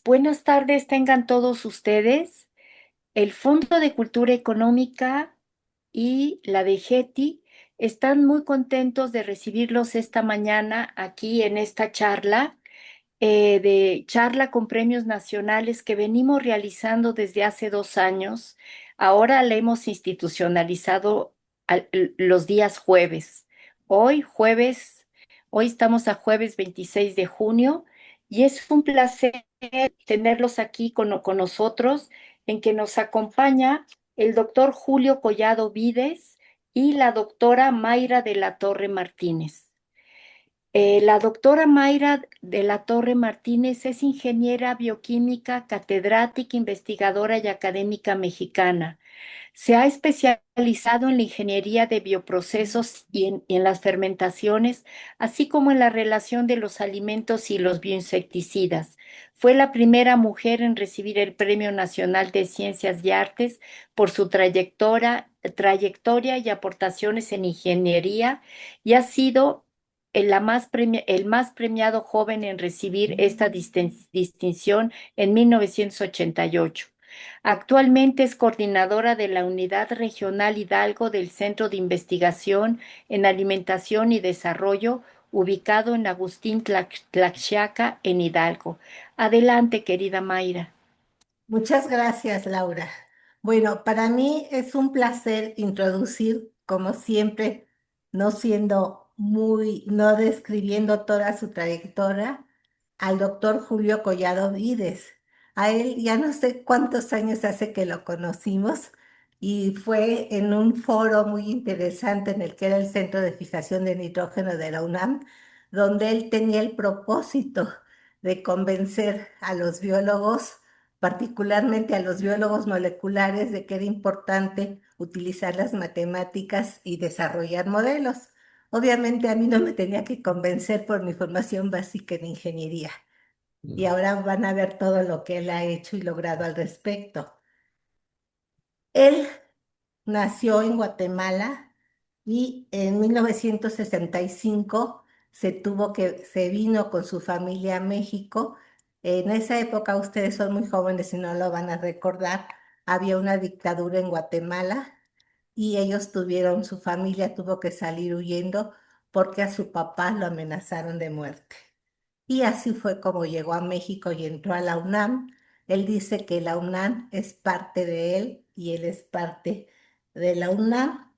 Buenas tardes, tengan todos ustedes. El Fondo de Cultura Económica y la de Getty están muy contentos de recibirlos esta mañana aquí en esta charla, de charla con premios nacionales que venimos realizando desde hace 2 años. Ahora la hemos institucionalizado los días jueves. Hoy, jueves, hoy estamos a jueves 26 de junio y es un placer tenerlos aquí con nosotros, en que nos acompaña el doctor Julio Collado Vides y la doctora Mayra de la Torre Martínez. La doctora Mayra de la Torre Martínez es ingeniera bioquímica, catedrática, investigadora y académica mexicana. Se ha especializado en la ingeniería de bioprocesos y en las fermentaciones, así como en la relación de los alimentos y los bioinsecticidas. Fue la primera mujer en recibir el Premio Nacional de Ciencias y Artes por su trayectoria y aportaciones en ingeniería, y ha sido el más premiado joven en recibir esta distinción en 1988. Actualmente es coordinadora de la Unidad Regional Hidalgo del Centro de Investigación en Alimentación y Desarrollo, ubicado en Agustín Tlaxiaca, en Hidalgo. Adelante, querida Mayra. Muchas gracias, Laura. Bueno, para mí es un placer introducir, como siempre, no describiendo toda su trayectoria, al doctor Julio Collado Vides. A él ya no sé cuántos años hace que lo conocimos y fue en un foro muy interesante en el que era el Centro de Fijación de Nitrógeno de la UNAM, donde él tenía el propósito de convencer a los biólogos, particularmente a los biólogos moleculares, de que era importante utilizar las matemáticas y desarrollar modelos. Obviamente a mí no me tenía que convencer por mi formación básica en ingeniería. Y ahora van a ver todo lo que él ha hecho y logrado al respecto. Él nació en Guatemala y en 1965 se vino con su familia a México. En esa época, ustedes son muy jóvenes y no lo van a recordar, había una dictadura en Guatemala y su familia tuvo que salir huyendo porque a su papá lo amenazaron de muerte. Y así fue como llegó a México y entró a la UNAM. Él dice que la UNAM es parte de él y él es parte de la UNAM.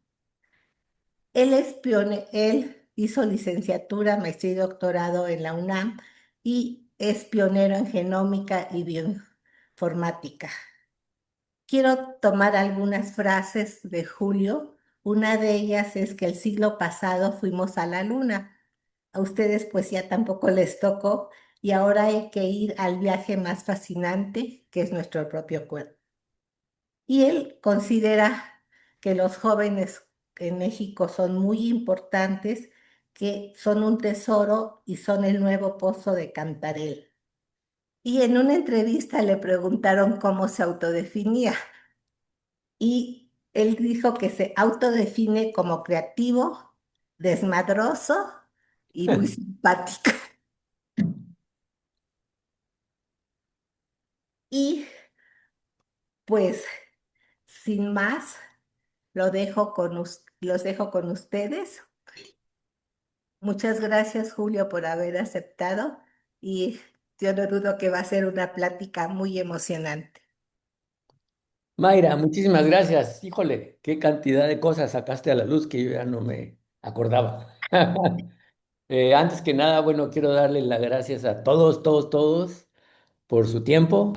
Él hizo licenciatura, maestría y doctorado en la UNAM y es pionero en genómica y bioinformática. Quiero tomar algunas frases de Julio. Una de ellas es que el siglo pasado fuimos a la luna. A ustedes pues ya tampoco les tocó y ahora hay que ir al viaje más fascinante, que es nuestro propio cuerpo. Y él considera que los jóvenes en México son muy importantes, que son un tesoro y son el nuevo pozo de Cantarell. Y en una entrevista le preguntaron cómo se autodefinía y él dijo que se autodefine como creativo, desmadroso y muy simpático. Y pues, sin más, los dejo con ustedes. Muchas gracias, Julio, por haber aceptado y yo no dudo que va a ser una plática muy emocionante. Mayra, muchísimas gracias. Híjole, qué cantidad de cosas sacaste a la luz que yo ya no me acordaba. Antes que nada, bueno, quiero darle las gracias a todos, todos, todos por su tiempo,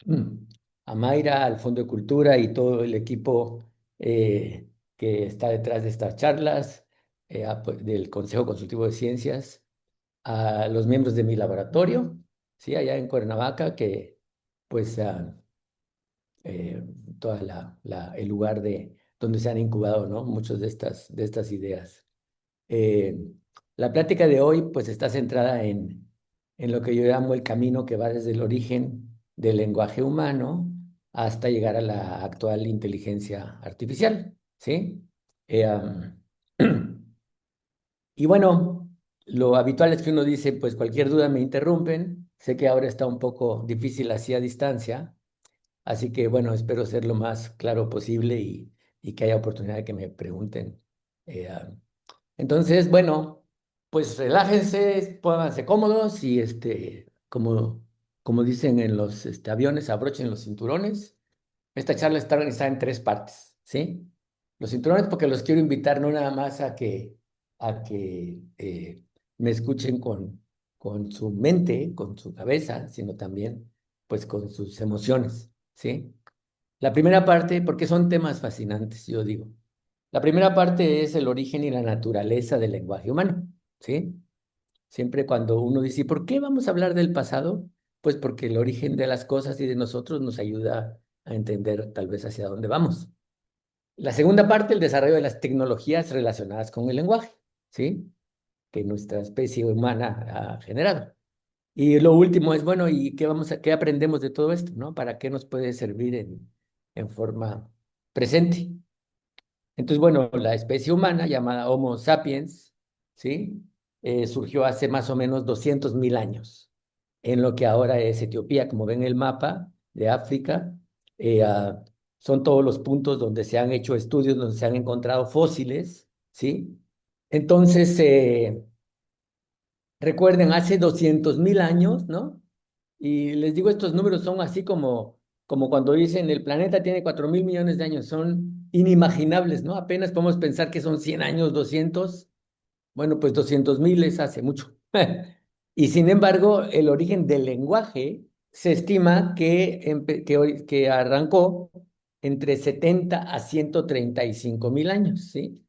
mm, a Mayra, al Fondo de Cultura y todo el equipo que está detrás de estas charlas, del Consejo Consultivo de Ciencias, a los miembros de mi laboratorio, sí, allá en Cuernavaca, que pues eh, toda el lugar donde se han incubado, ¿no? Muchas de estas ideas. Eh, la plática de hoy, pues, está centrada en lo que yo llamo el camino que va desde el origen del lenguaje humano hasta llegar a la actual inteligencia artificial, ¿sí? Eh, am, y bueno, lo habitual es que uno dice, pues, cualquier duda me interrumpen, Sé que ahora está un poco difícil así a distancia, así que bueno, espero ser lo más claro posible y que haya oportunidad de que me pregunten. Eh, ah, entonces, bueno, pues relájense, pónganse cómodos y como dicen en los aviones, abrochen los cinturones. Esta charla está organizada en tres partes, ¿sí? Los cinturones porque los quiero invitar no nada más a que me escuchen con su mente, con su cabeza, sino también pues con sus emociones, ¿sí? La primera parte, porque son temas fascinantes, yo digo. La primera parte es el origen y la naturaleza del lenguaje humano, ¿sí? Siempre cuando uno dice, "¿Y por qué vamos a hablar del pasado?" Pues porque el origen de las cosas y de nosotros nos ayuda a entender tal vez hacia dónde vamos. La segunda parte, el desarrollo de las tecnologías relacionadas con el lenguaje, ¿sí? Que nuestra especie humana ha generado. Y lo último es, bueno, ¿y qué aprendemos de todo esto, ¿no? ¿Para qué nos puede servir en forma presente? Entonces, bueno, la especie humana llamada Homo sapiens, ¿sí? Surgió hace más o menos 200.000 años en lo que ahora es Etiopía. Como ven el mapa de África, eh, ah, son todos los puntos donde se han hecho estudios, donde se han encontrado fósiles, ¿sí? Entonces, recuerden, hace 200.000 años, ¿no? Y les digo, estos números son así como cuando dicen el planeta tiene 4.000 millones de años, son inimaginables, ¿no? Apenas podemos pensar que son 100 años, 200. Bueno, pues 200.000 es hace mucho. Y sin embargo, el origen del lenguaje se estima que arrancó entre 70 a 135.000 años, ¿sí?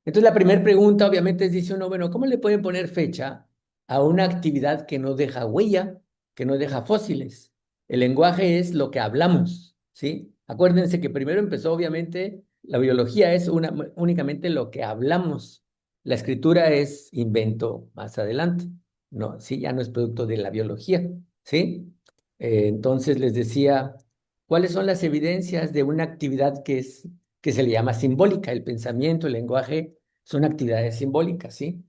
Entonces, la primera pregunta, obviamente, es, dice uno, bueno, ¿cómo le pueden poner fecha a una actividad que no deja huella, que no deja fósiles? El lenguaje es lo que hablamos, ¿sí? Acuérdense que primero empezó, obviamente, la biología es únicamente lo que hablamos. La escritura es invento más adelante, ¿no? Sí, ya no es producto de la biología, ¿sí? Entonces les decía, ¿cuáles son las evidencias de una actividad que se le llama simbólica? El pensamiento, el lenguaje son actividades simbólicas, ¿sí?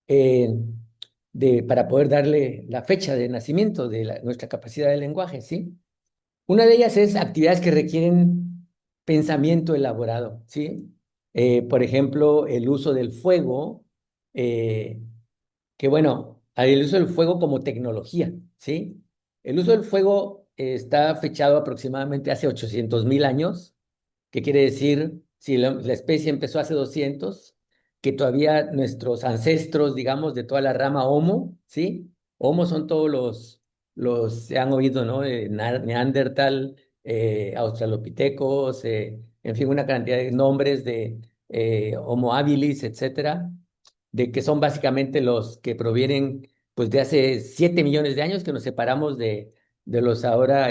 Eh, para poder darle la fecha de nacimiento de nuestra capacidad de lenguaje, ¿sí? Una de ellas es actividades que requieren pensamiento elaborado, ¿sí? Por ejemplo, el uso del fuego, eh, que bueno, el uso del fuego como tecnología, ¿sí? El uso del fuego está fechado aproximadamente hace 800.000 años. ¿Qué quiere decir? Si la especie empezó hace 200, que todavía nuestros ancestros, digamos, de toda la rama Homo, ¿sí? Homo son todos se han oído, ¿no? Neandertal, Australopithecus, en fin, una cantidad de nombres de Homo habilis, etcétera, de que son básicamente los que provienen, pues, de hace 7 millones de años que nos separamos de los ahora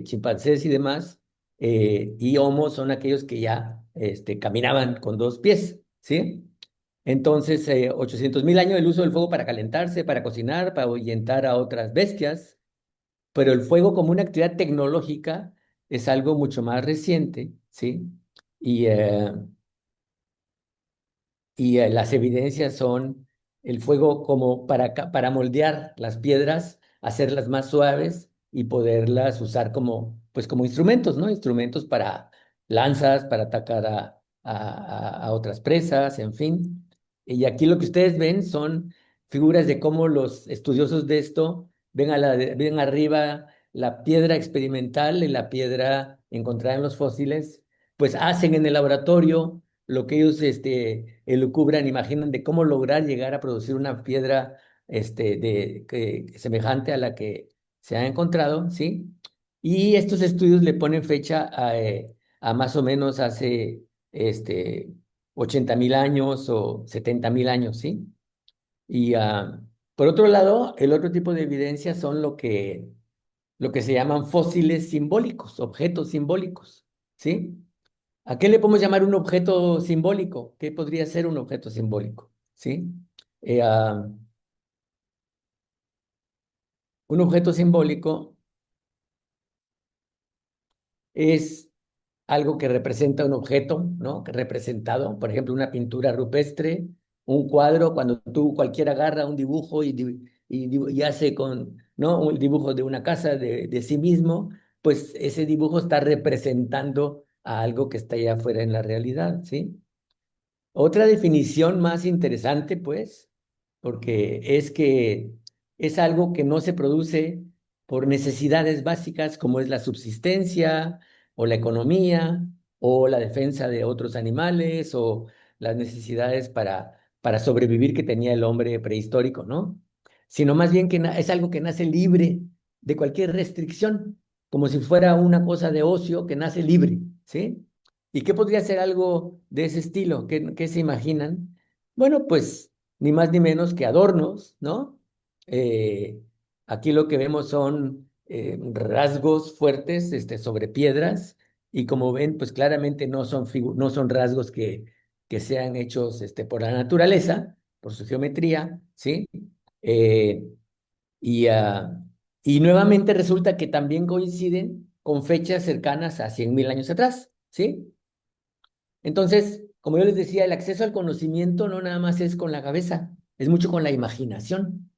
chimpancés y demás, y Homo son aquellos que ya caminaban con dos pies, ¿sí? Entonces, 800.000 años el uso del fuego para calentarse, para cocinar, para ahuyentar a otras bestias, pero el fuego como una actividad tecnológica es algo mucho más reciente, ¿sí? Y, eh, y las evidencias son el fuego como para moldear las piedras, hacerlas más suaves y poderlas usar pues como instrumentos, ¿no? Instrumentos para lanzas, para atacar a otras presas, en fin. Y aquí lo que ustedes ven son figuras de cómo los estudiosos de esto ven arriba la piedra experimental y la piedra encontrada en los fósiles, pues hacen en el laboratorio lo que ellos elucubran, imaginan de cómo lograr llegar a producir una piedra semejante a la que se ha encontrado, ¿sí? Y estos estudios le ponen fecha a más o menos hace 80.000 años o 70.000 años, ¿sí? Y por otro lado, el otro tipo de evidencia son lo que se llaman fósiles simbólicos, objetos simbólicos, ¿sí? ¿A qué le podemos llamar un objeto simbólico? ¿Qué podría ser un objeto simbólico? ¿Sí? Eh, ah, un objeto simbólico es algo que representa un objeto, ¿no? Que representado, por ejemplo, una pintura rupestre, un cuadro, cuando tú cualquiera agarra un dibujo y hace con, ¿no? Un dibujo de una casa de sí mismo, pues ese dibujo está representando a algo que está allá afuera en la realidad, ¿sí? Otra definición más interesante, pues, porque es que es algo que no se produce por necesidades básicas como es la subsistencia o la economía o la defensa de otros animales o las necesidades para sobrevivir que tenía el hombre prehistórico, ¿no? Sino más bien que es algo que nace libre de cualquier restricción, como si fuera una cosa de ocio que nace libre, ¿sí? ¿Y qué podría ser algo de ese estilo? ¿Qué se imaginan? Bueno, pues ni más ni menos que adornos, ¿no? Eh, Aquí lo que vemos son rasgos fuertes sobre piedras y como ven, pues claramente no son rasgos que sean hechos por la naturaleza, por su geometría, ¿sí? Eh, y, ah, y nuevamente resulta que también coinciden con fechas cercanas a 100.000 años atrás, ¿sí? Entonces, como yo les decía, el acceso al conocimiento no nada más es con la cabeza, es mucho con la imaginación.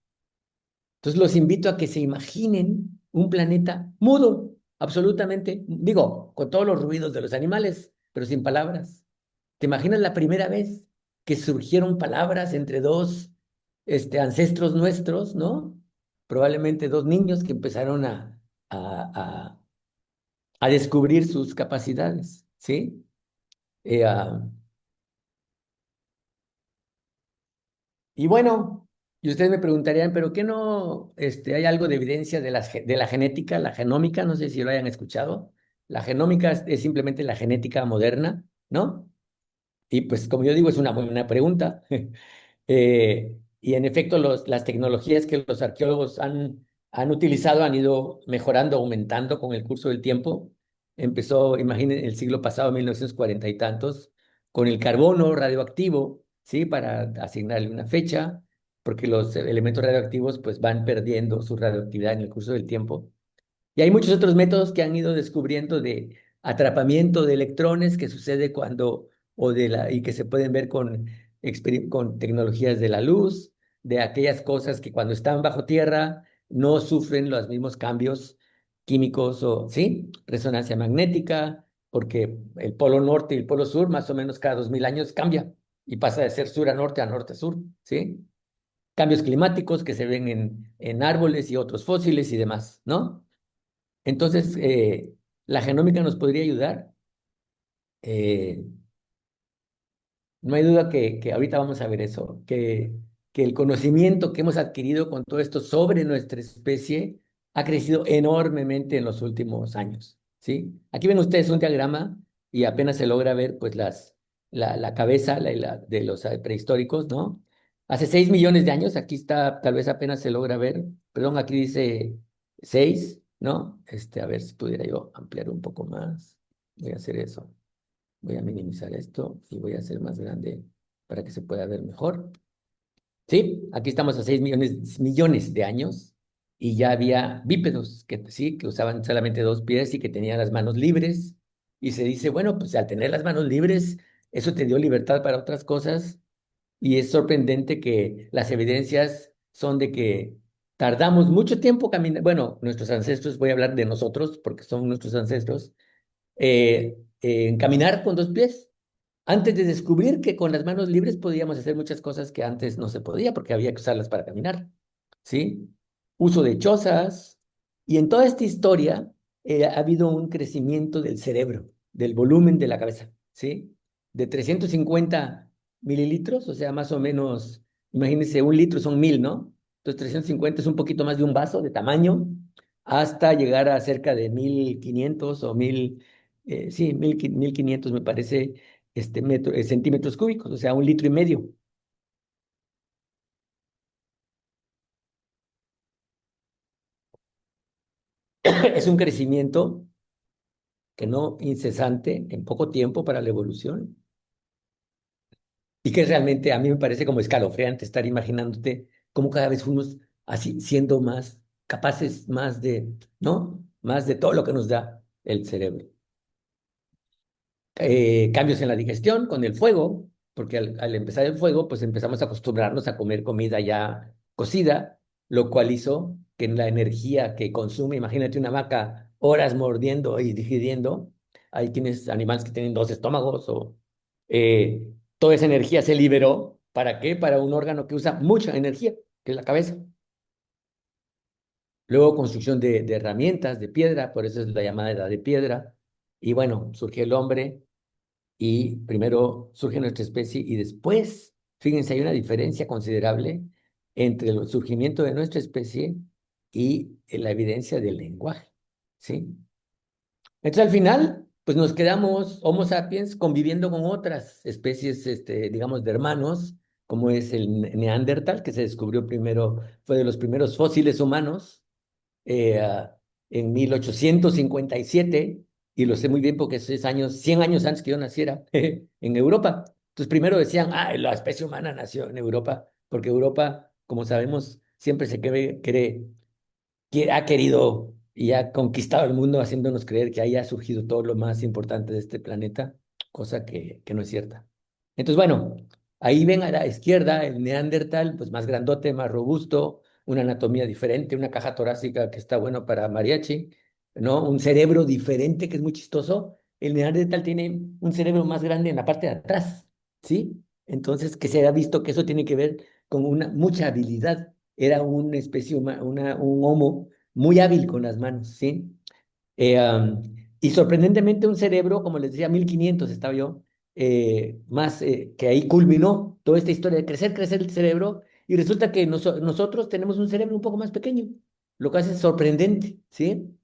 Entonces, los invito a que se imaginen un planeta mudo, absolutamente, digo, con todos los ruidos de los animales, pero sin palabras. ¿Te imaginas la primera vez que surgieron palabras entre dos ancestros nuestros, ¿no? Probablemente dos niños que empezaron a, a, a descubrir sus capacidades, ¿sí? Eh, ah, Y bueno, y ustedes me preguntarían, ¿pero qué no hay algo de evidencia de de la genética, la genómica? No sé si lo hayan escuchado. La genómica es simplemente la genética moderna, ¿no? Y pues como yo digo, es una muy buena pregunta. Y en efecto, las tecnologías que los arqueólogos han utilizado han ido mejorando, aumentando con el curso del tiempo. Empezó, imaginen, el siglo pasado, 1940 y tantos, con el carbono radioactivo, ¿sí? Para asignarle una fecha, porque los elementos radioactivos pues van perdiendo su radioactividad en el curso del tiempo. Y hay muchos otros métodos que han ido descubriendo de atrapamiento de electrones que sucede y que se pueden ver con tecnologías de la luz, de aquellas cosas que cuando están bajo tierra no sufren los mismos cambios químicos o, ¿sí? Resonancia magnética, porque el polo norte y el polo sur más o menos cada 2000 años cambia y pasa de ser sur a norte a sur, ¿sí? Cambios climáticos que se ven en árboles y otros fósiles y demás, ¿no? Entonces, la genómica nos podría ayudar. Eh, no hay duda que ahorita vamos a ver eso, que el conocimiento que hemos adquirido con todo esto sobre nuestra especie ha crecido enormemente en los últimos años, ¿sí? Aquí ven ustedes un diagrama y apenas se logra ver pues la cabeza de los prehistóricos, ¿no? Hace 6 millones de años, aquí está, tal vez apenas se logra ver, perdón, aquí dice 6, ¿no? A ver si pudiera yo ampliar un poco más. Voy a hacer eso. Voy a minimizar esto y voy a hacer más grande para que se pueda ver mejor. Sí, aquí estamos a 6 millones de años y ya había bípedos que sí, que usaban solamente dos pies y que tenían las manos libres. Y se dice, bueno, pues al tener las manos libres, eso te dio libertad para otras cosas. Y es sorprendente que las evidencias son de que tardamos mucho tiempo caminando. Bueno, nuestros ancestros, voy a hablar de nosotros porque son nuestros ancestros, en caminar con dos pies. Antes de descubrir que con las manos libres podíamos hacer muchas cosas que antes no se podía porque había que usarlas para caminar, ¿sí? Uso de chozas. Y en toda esta historia ha habido un crecimiento del cerebro, del volumen de la cabeza, ¿sí? De 350 mililitros, o sea, más o menos, imagínense, un litro son 1000, ¿no? Entonces 350 es un poquito más de un vaso de tamaño, hasta llegar a cerca de 1500 o 1000, sí, 1500 me parece centímetros cúbicos, o sea, un litro y medio. Es un crecimiento que no incesante en poco tiempo para la evolución y que realmente a mí me parece como escalofriante estar imaginándote cómo cada vez fuimos así siendo más capaces, más de, ¿no? Más de todo lo que nos da el cerebro. Cambios en la digestión con el fuego, porque al empezar el fuego, pues empezamos a acostumbrarnos a comer comida ya cocida. lo cual hizo que la energía que consume, imagínate una vaca horas mordiendo y digiriendo, hay quienes, animales que tienen dos estómagos o eh, toda esa energía se liberó. ¿Para qué? Para un órgano que usa mucha energía, que es la cabeza. Luego construcción de herramientas de piedra, por eso es la llamada edad de piedra. Y bueno, surge el hombre y primero surge nuestra especie y después, fíjense, hay una diferencia considerable entre el surgimiento de nuestra especie y la evidencia del lenguaje, ¿sí? Entonces al final, pues nos quedamos Homo sapiens conviviendo con otras especies, digamos, de hermanos, como es el Neandertal, que se descubrió primero, fue de los primeros fósiles humanos eh, ah, en 1857, y lo sé muy bien porque es años, 100 años antes que yo naciera, en Europa. Entonces primero decían, ah, la especie humana nació en Europa, porque Europa, como sabemos, siempre se cree que ha querido y ha conquistado el mundo haciéndonos creer que ahí ha surgido todo lo más importante de este planeta, cosa que no es cierta. Entonces, bueno, ahí ven a la izquierda el Neandertal, pues más grandote, más robusto, una anatomía diferente, una caja torácica que está bueno para mariachi, ¿no? Un cerebro diferente que es muy chistoso. El Neandertal tiene un cerebro más grande en la parte de atrás, ¿sí? Entonces, que se ha visto que eso tiene que ver con una mucha habilidad. Era una especie, un homo muy hábil con las manos, ¿sí? Eh, am, y sorprendentemente un cerebro, como les decía, 1500 estaba yo, más que ahí culminó toda esta historia de crecer, crecer el cerebro, y resulta que nosotros tenemos un cerebro un poco más pequeño, lo que hace es sorprendente, ¿sí?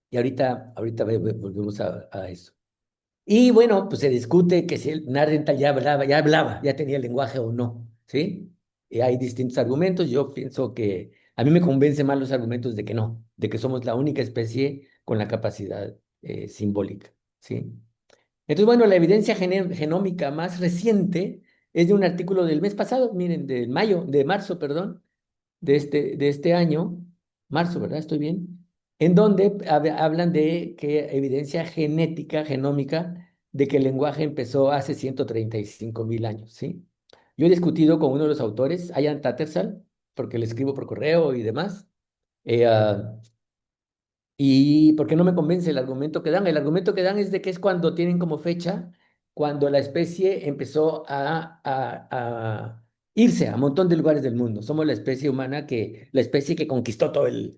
Y ahorita volvemos a eso. Y bueno, pues se discute que si el Nardental ya tenía el lenguaje o no, ¿sí? Y hay distintos argumentos. Yo pienso que a mí me convence más los argumentos de que no, de que somos la única especie con la capacidad simbólica, ¿sí? Entonces, bueno, la evidencia genómica más reciente es de un artículo del mes pasado, miren, de marzo, perdón, de este año, marzo, ¿verdad? ¿Estoy bien? En donde hablan de que evidencia genética, genómica, de que el lenguaje empezó hace 135.000 años, ¿sí? Yo he discutido con uno de los autores, Ian Tattersall, porque le escribo por correo y demás, eh, ah, y porque no me convence el argumento que dan. El argumento que dan es de que es cuando tienen como fecha, cuando la especie empezó a irse a un montón de lugares del mundo. Somos la especie humana la especie que conquistó todo el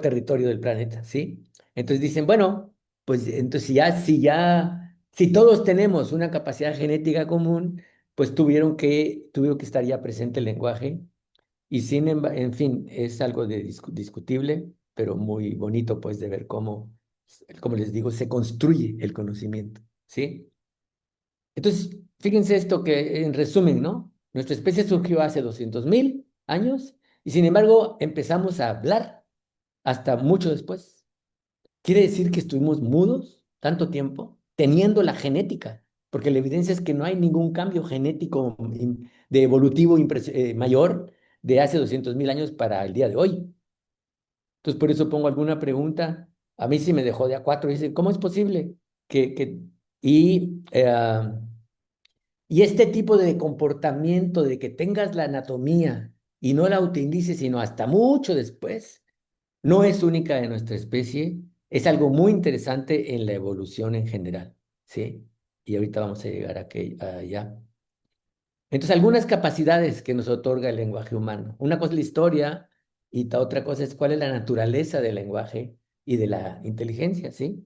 territorio del planeta, ¿sí? Entonces dicen, bueno, pues entonces si todos tenemos una capacidad genética común, pues tuvieron que estar ya presente el lenguaje y en fin, es algo discutible, pero muy bonito pues de ver cómo, como les digo, se construye el conocimiento, ¿sí? Entonces, fíjense esto que en resumen, ¿no? Nuestra especie surgió hace 200.000 años y sin embargo empezamos a hablar hasta mucho después. Quiere decir que estuvimos mudos tanto tiempo teniendo la genética, porque la evidencia es que no hay ningún cambio genético de evolutivo mayor de hace 200.000 años para el día de hoy. Entonces, por eso pongo alguna pregunta. A mí sí me dejó de a cuatro. Dice, ¿cómo es posible que y, eh, y este tipo de comportamiento de que tengas la anatomía y no la utilices sino hasta mucho después? No es única de nuestra especie, es algo muy interesante en la evolución en general, ¿sí? Y ahorita vamos a llegar allá. Entonces, algunas capacidades que nos otorga el lenguaje humano. Una cosa es la historia y otra cosa es cuál es la naturaleza del lenguaje y de la inteligencia, ¿sí?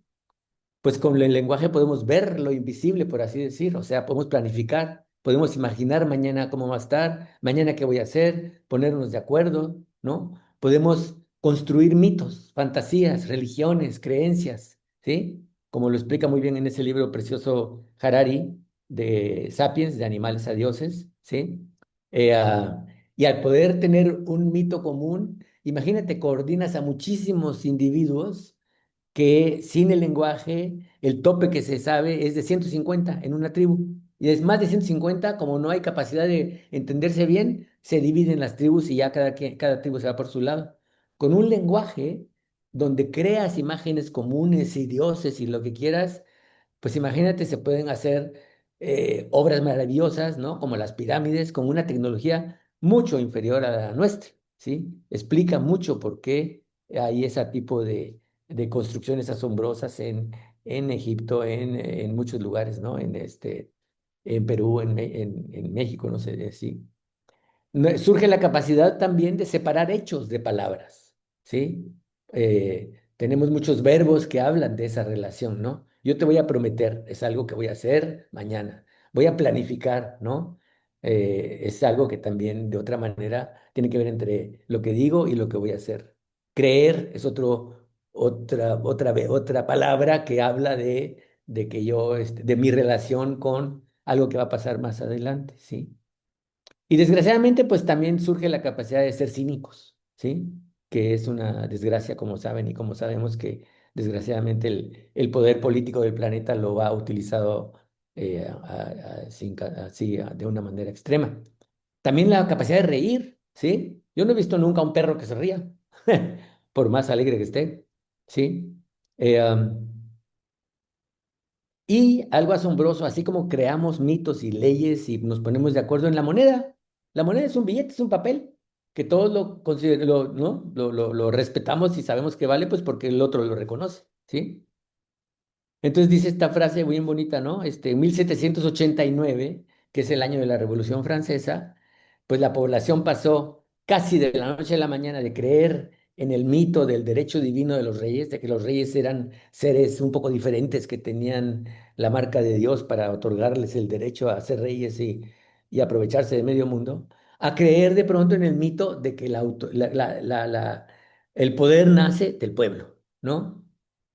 Pues con el lenguaje podemos ver lo invisible, por así decir, o sea, podemos planificar, podemos imaginar mañana cómo va a estar, mañana qué voy a hacer, ponernos de acuerdo, ¿no? Podemos construir mitos, fantasías, religiones, creencias, ¿sí? Como lo explica muy bien en ese libro precioso Harari de Sapiens, de animales a dioses, ¿sí? Y al poder tener un mito común, imagínate, coordinas a muchísimos individuos que sin el lenguaje, el tope que se sabe es de 150 en una tribu. Y es más de 150, como no hay capacidad de entenderse bien, se dividen las tribus y ya cada tribu se va por su lado. Con un lenguaje donde creas imágenes comunes y dioses y lo que quieras, pues imagínate, se pueden hacer obras maravillosas, ¿no? Como las pirámides, con una tecnología mucho inferior a la nuestra, ¿sí? Explica mucho por qué hay ese tipo de construcciones asombrosas en Egipto, en muchos lugares, ¿no? En Perú, en México, no sé, sí. Surge la capacidad también de separar hechos de palabras, ¿sí? Tenemos muchos verbos que hablan de esa relación, ¿no? Yo te voy a prometer, es algo que voy a hacer mañana. Voy a planificar, ¿no? Es algo que también de otra manera tiene que ver entre lo que digo y lo que voy a hacer. Creer es otra palabra que habla de que yo, de mi relación con algo que va a pasar más adelante, ¿sí? Y desgraciadamente, pues también surge la capacidad de ser cínicos, ¿sí? Que es una desgracia, como saben, y como sabemos que desgraciadamente el poder político del planeta lo ha utilizado de una manera extrema. También la capacidad de reír, ¿sí? Yo no he visto nunca a un perro que se ría, por más alegre que esté, ¿sí? Eh, um, y algo asombroso, así como creamos mitos y leyes y nos ponemos de acuerdo en la moneda. La moneda es un billete, es un papel, que todos ¿no? Lo respetamos y sabemos que vale, pues porque el otro lo reconoce, ¿sí? Entonces dice esta frase muy bonita, ¿no? En 1789, que es el año de la Revolución Francesa, pues la población pasó casi de la noche a la mañana de creer en el mito del derecho divino de los reyes, de que los reyes eran seres un poco diferentes que tenían la marca de Dios para otorgarles el derecho a ser reyes y aprovecharse de medio mundo, a creer de pronto en el mito de que el poder nace del pueblo, ¿no?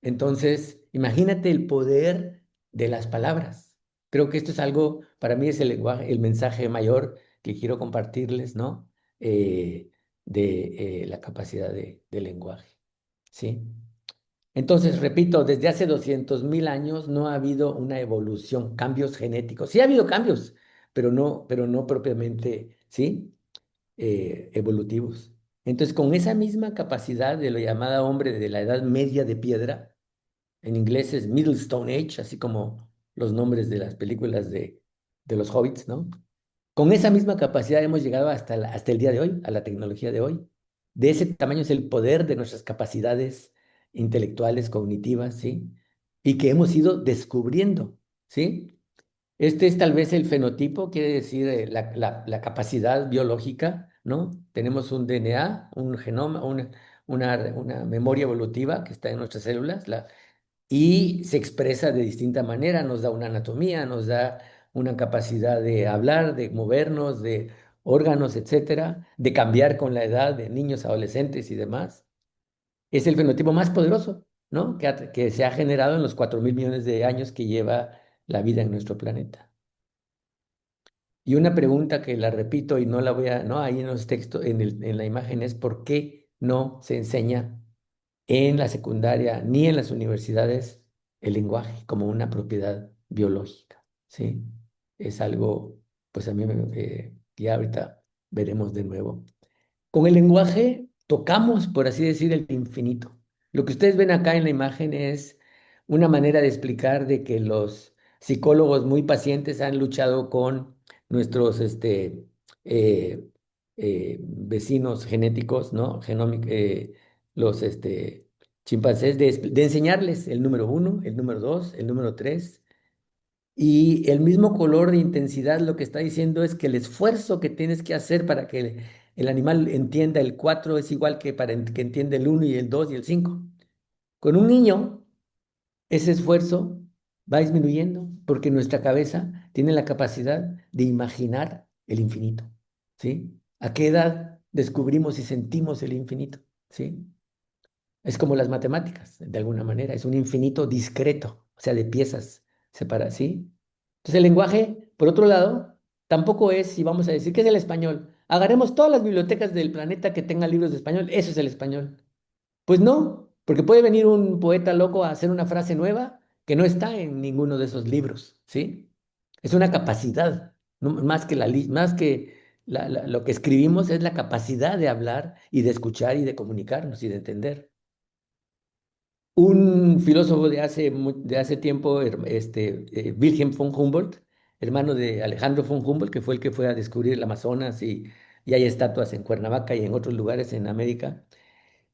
Entonces, imagínate el poder de las palabras. Creo que esto es algo, para mí es el lenguaje, el mensaje mayor que quiero compartirles, ¿no? De la capacidad de lenguaje, ¿sí? Entonces, repito, desde hace 200.000 años no ha habido una evolución, cambios genéticos. Sí ha habido cambios, pero no propiamente, ¿sí? Evolutivos. Entonces, con esa misma capacidad de lo llamada hombre de la Edad Media de piedra, en inglés es Middle Stone Age, así como los nombres de las películas de los hobbits, ¿no? Con esa misma capacidad hemos llegado hasta el día de hoy, a la tecnología de hoy. De ese tamaño es el poder de nuestras capacidades intelectuales, cognitivas, ¿sí? Y que hemos ido descubriendo, ¿sí? Este es tal vez el fenotipo, quiere decir la capacidad biológica, ¿no? Tenemos un DNA, un genoma, una memoria evolutiva que está en nuestras células, y se expresa de distinta manera, nos da una anatomía, nos da una capacidad de hablar, de movernos, de órganos, etcétera, de cambiar con la edad de niños, adolescentes y demás. Es el fenotipo más poderoso, ¿no? Que se ha generado en los 4.000 millones de años que lleva la vida en nuestro planeta. Y una pregunta que la repito y no la voy a, no, ahí en los textos, en la imagen es ¿por qué no se enseña en la secundaria ni en las universidades el lenguaje como una propiedad biológica? ¿Sí? Es algo, pues a mí, ya ahorita veremos de nuevo. Con el lenguaje tocamos, por así decir, el infinito. Lo que ustedes ven acá en la imagen es una manera de explicar de que los psicólogos muy pacientes han luchado con nuestros vecinos genéticos, ¿no? Los chimpancés, de enseñarles el número uno, el número dos, el número tres, y el mismo color de intensidad lo que está diciendo es que el esfuerzo que tienes que hacer para que el animal entienda el 4 es igual que para que entienda el uno y el 2 y el 5. Con un niño, ese esfuerzo va disminuyendo porque nuestra cabeza tiene la capacidad de imaginar el infinito, ¿sí? ¿A qué edad descubrimos y sentimos el infinito? ¿Sí? Es como las matemáticas, de alguna manera, es un infinito discreto, o sea, de piezas separadas, ¿sí? Entonces el lenguaje, por otro lado, tampoco es, si vamos a decir, ¿qué es el español? Agarremos todas las bibliotecas del planeta que tengan libros de español, eso es el español. Pues no, porque puede venir un poeta loco a hacer una frase nueva que no está en ninguno de esos libros, ¿sí? Es una capacidad, más que, más que lo que escribimos es la capacidad de hablar y de escuchar y de comunicarnos y de entender. Un filósofo de hace tiempo, Wilhelm von Humboldt, hermano de Alejandro von Humboldt, que fue el que fue a descubrir el Amazonas y y hay estatuas en Cuernavaca y en otros lugares en América,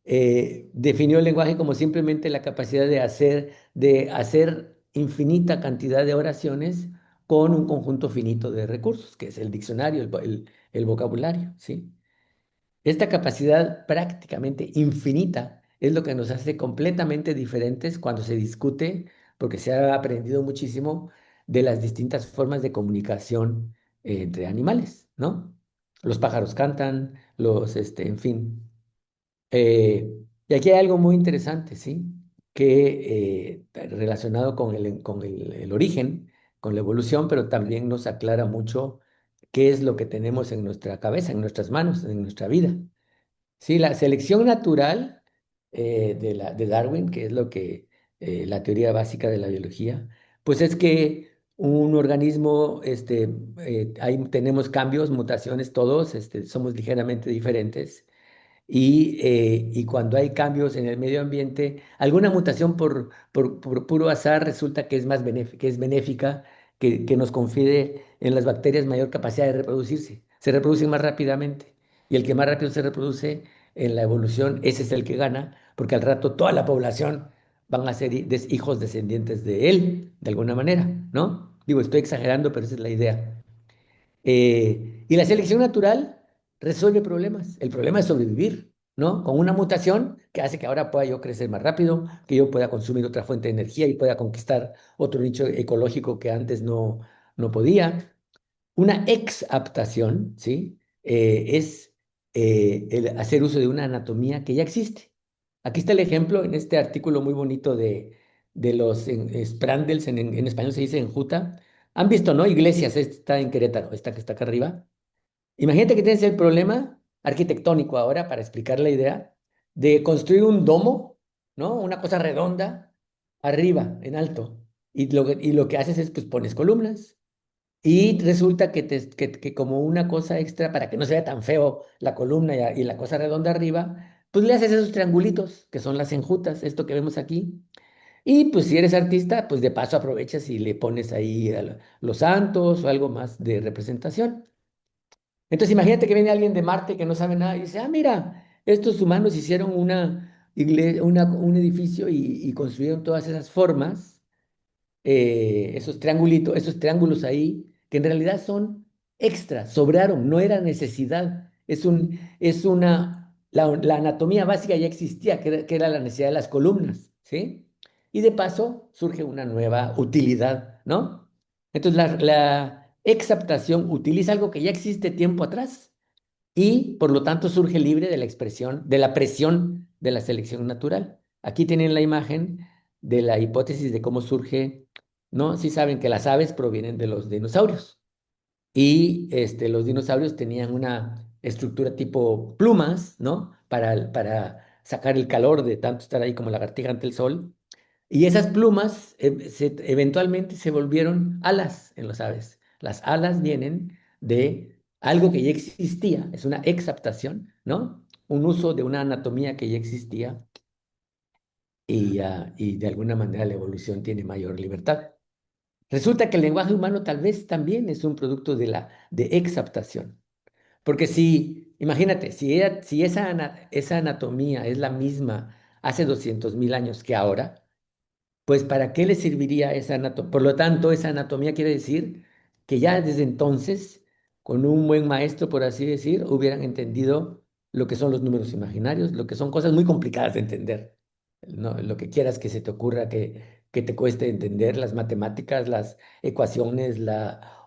definió el lenguaje como simplemente la capacidad de hacer infinita cantidad de oraciones con un conjunto finito de recursos, que es el diccionario, el vocabulario, ¿sí? Esta capacidad prácticamente infinita es lo que nos hace completamente diferentes cuando se discute, porque se ha aprendido muchísimo de las distintas formas de comunicación entre animales, ¿no? Los pájaros cantan, en fin. Y aquí hay algo muy interesante, ¿sí? Que relacionado con el origen, con la evolución, pero también nos aclara mucho qué es lo que tenemos en nuestra cabeza, en nuestras manos, en nuestra vida. Sí, la selección natural de Darwin, que es lo que la teoría básica de la biología, pues es que un organismo, ahí tenemos cambios, mutaciones, todos, somos ligeramente diferentes y cuando hay cambios en el medio ambiente, alguna mutación por puro azar resulta que es más benéfica, que es benéfica, que nos confiere en las bacterias mayor capacidad de reproducirse. Se reproducen más rápidamente. Y el que más rápido se reproduce en la evolución, ese es el que gana, porque al rato toda la población van a ser hijos descendientes de él, de alguna manera, ¿no? Digo, estoy exagerando, pero esa es la idea. Y la selección natural resuelve problemas. El problema es sobrevivir, ¿no? Con una mutación que hace que ahora pueda yo crecer más rápido, que yo pueda consumir otra fuente de energía y pueda conquistar otro nicho ecológico que antes no podía. Una exaptación, ¿sí? Es el hacer uso de una anatomía que ya existe. Aquí está el ejemplo en este artículo muy bonito de los Sprandels, en español se dice enjuta. Han visto, ¿no? Iglesias, esta está en Querétaro, esta que está acá arriba. Imagínate que tienes el problema arquitectónico ahora, para explicar la idea, de construir un domo, ¿no? Una cosa redonda, arriba, en alto. Y lo que haces es, pues, pones columnas. Y resulta que como una cosa extra, para que no se vea tan feo la columna y la cosa redonda arriba, pues le haces esos triangulitos, que son las enjutas, esto que vemos aquí. Y pues si eres artista, pues de paso aprovechas y le pones ahí los santos o algo más de representación. Entonces imagínate que viene alguien de Marte que no sabe nada y dice, ah, mira, estos humanos hicieron una iglesia, un edificio y construyeron todas esas formas, esos triangulitos, esos triángulos ahí, que en realidad son extras, sobraron, no era necesidad. La anatomía básica ya existía, que era la necesidad de las columnas, ¿sí? Y de paso surge una nueva utilidad, ¿no? Entonces la exaptación utiliza algo que ya existe tiempo atrás y por lo tanto surge libre de la expresión, de la presión de la selección natural. Aquí tienen la imagen de la hipótesis de cómo surge, ¿no? Sí saben que las aves provienen de los dinosaurios y los dinosaurios tenían una estructura tipo plumas, ¿no? Para sacar el calor de tanto estar ahí como lagartija ante el sol. Y esas plumas eventualmente se volvieron alas en las aves. Las alas vienen de algo que ya existía, es una exaptación, ¿no? Un uso de una anatomía que ya existía y de alguna manera la evolución tiene mayor libertad. Resulta que el lenguaje humano tal vez también es un producto de exaptación. Porque si, imagínate, si esa anatomía es la misma hace 200.000 años que ahora, pues ¿para qué le serviría esa anatomía? Por lo tanto, esa anatomía quiere decir que ya desde entonces, con un buen maestro, por así decir, hubieran entendido lo que son los números imaginarios, lo que son cosas muy complicadas de entender. No, lo que quieras que se te ocurra que te cueste entender, las matemáticas, las ecuaciones,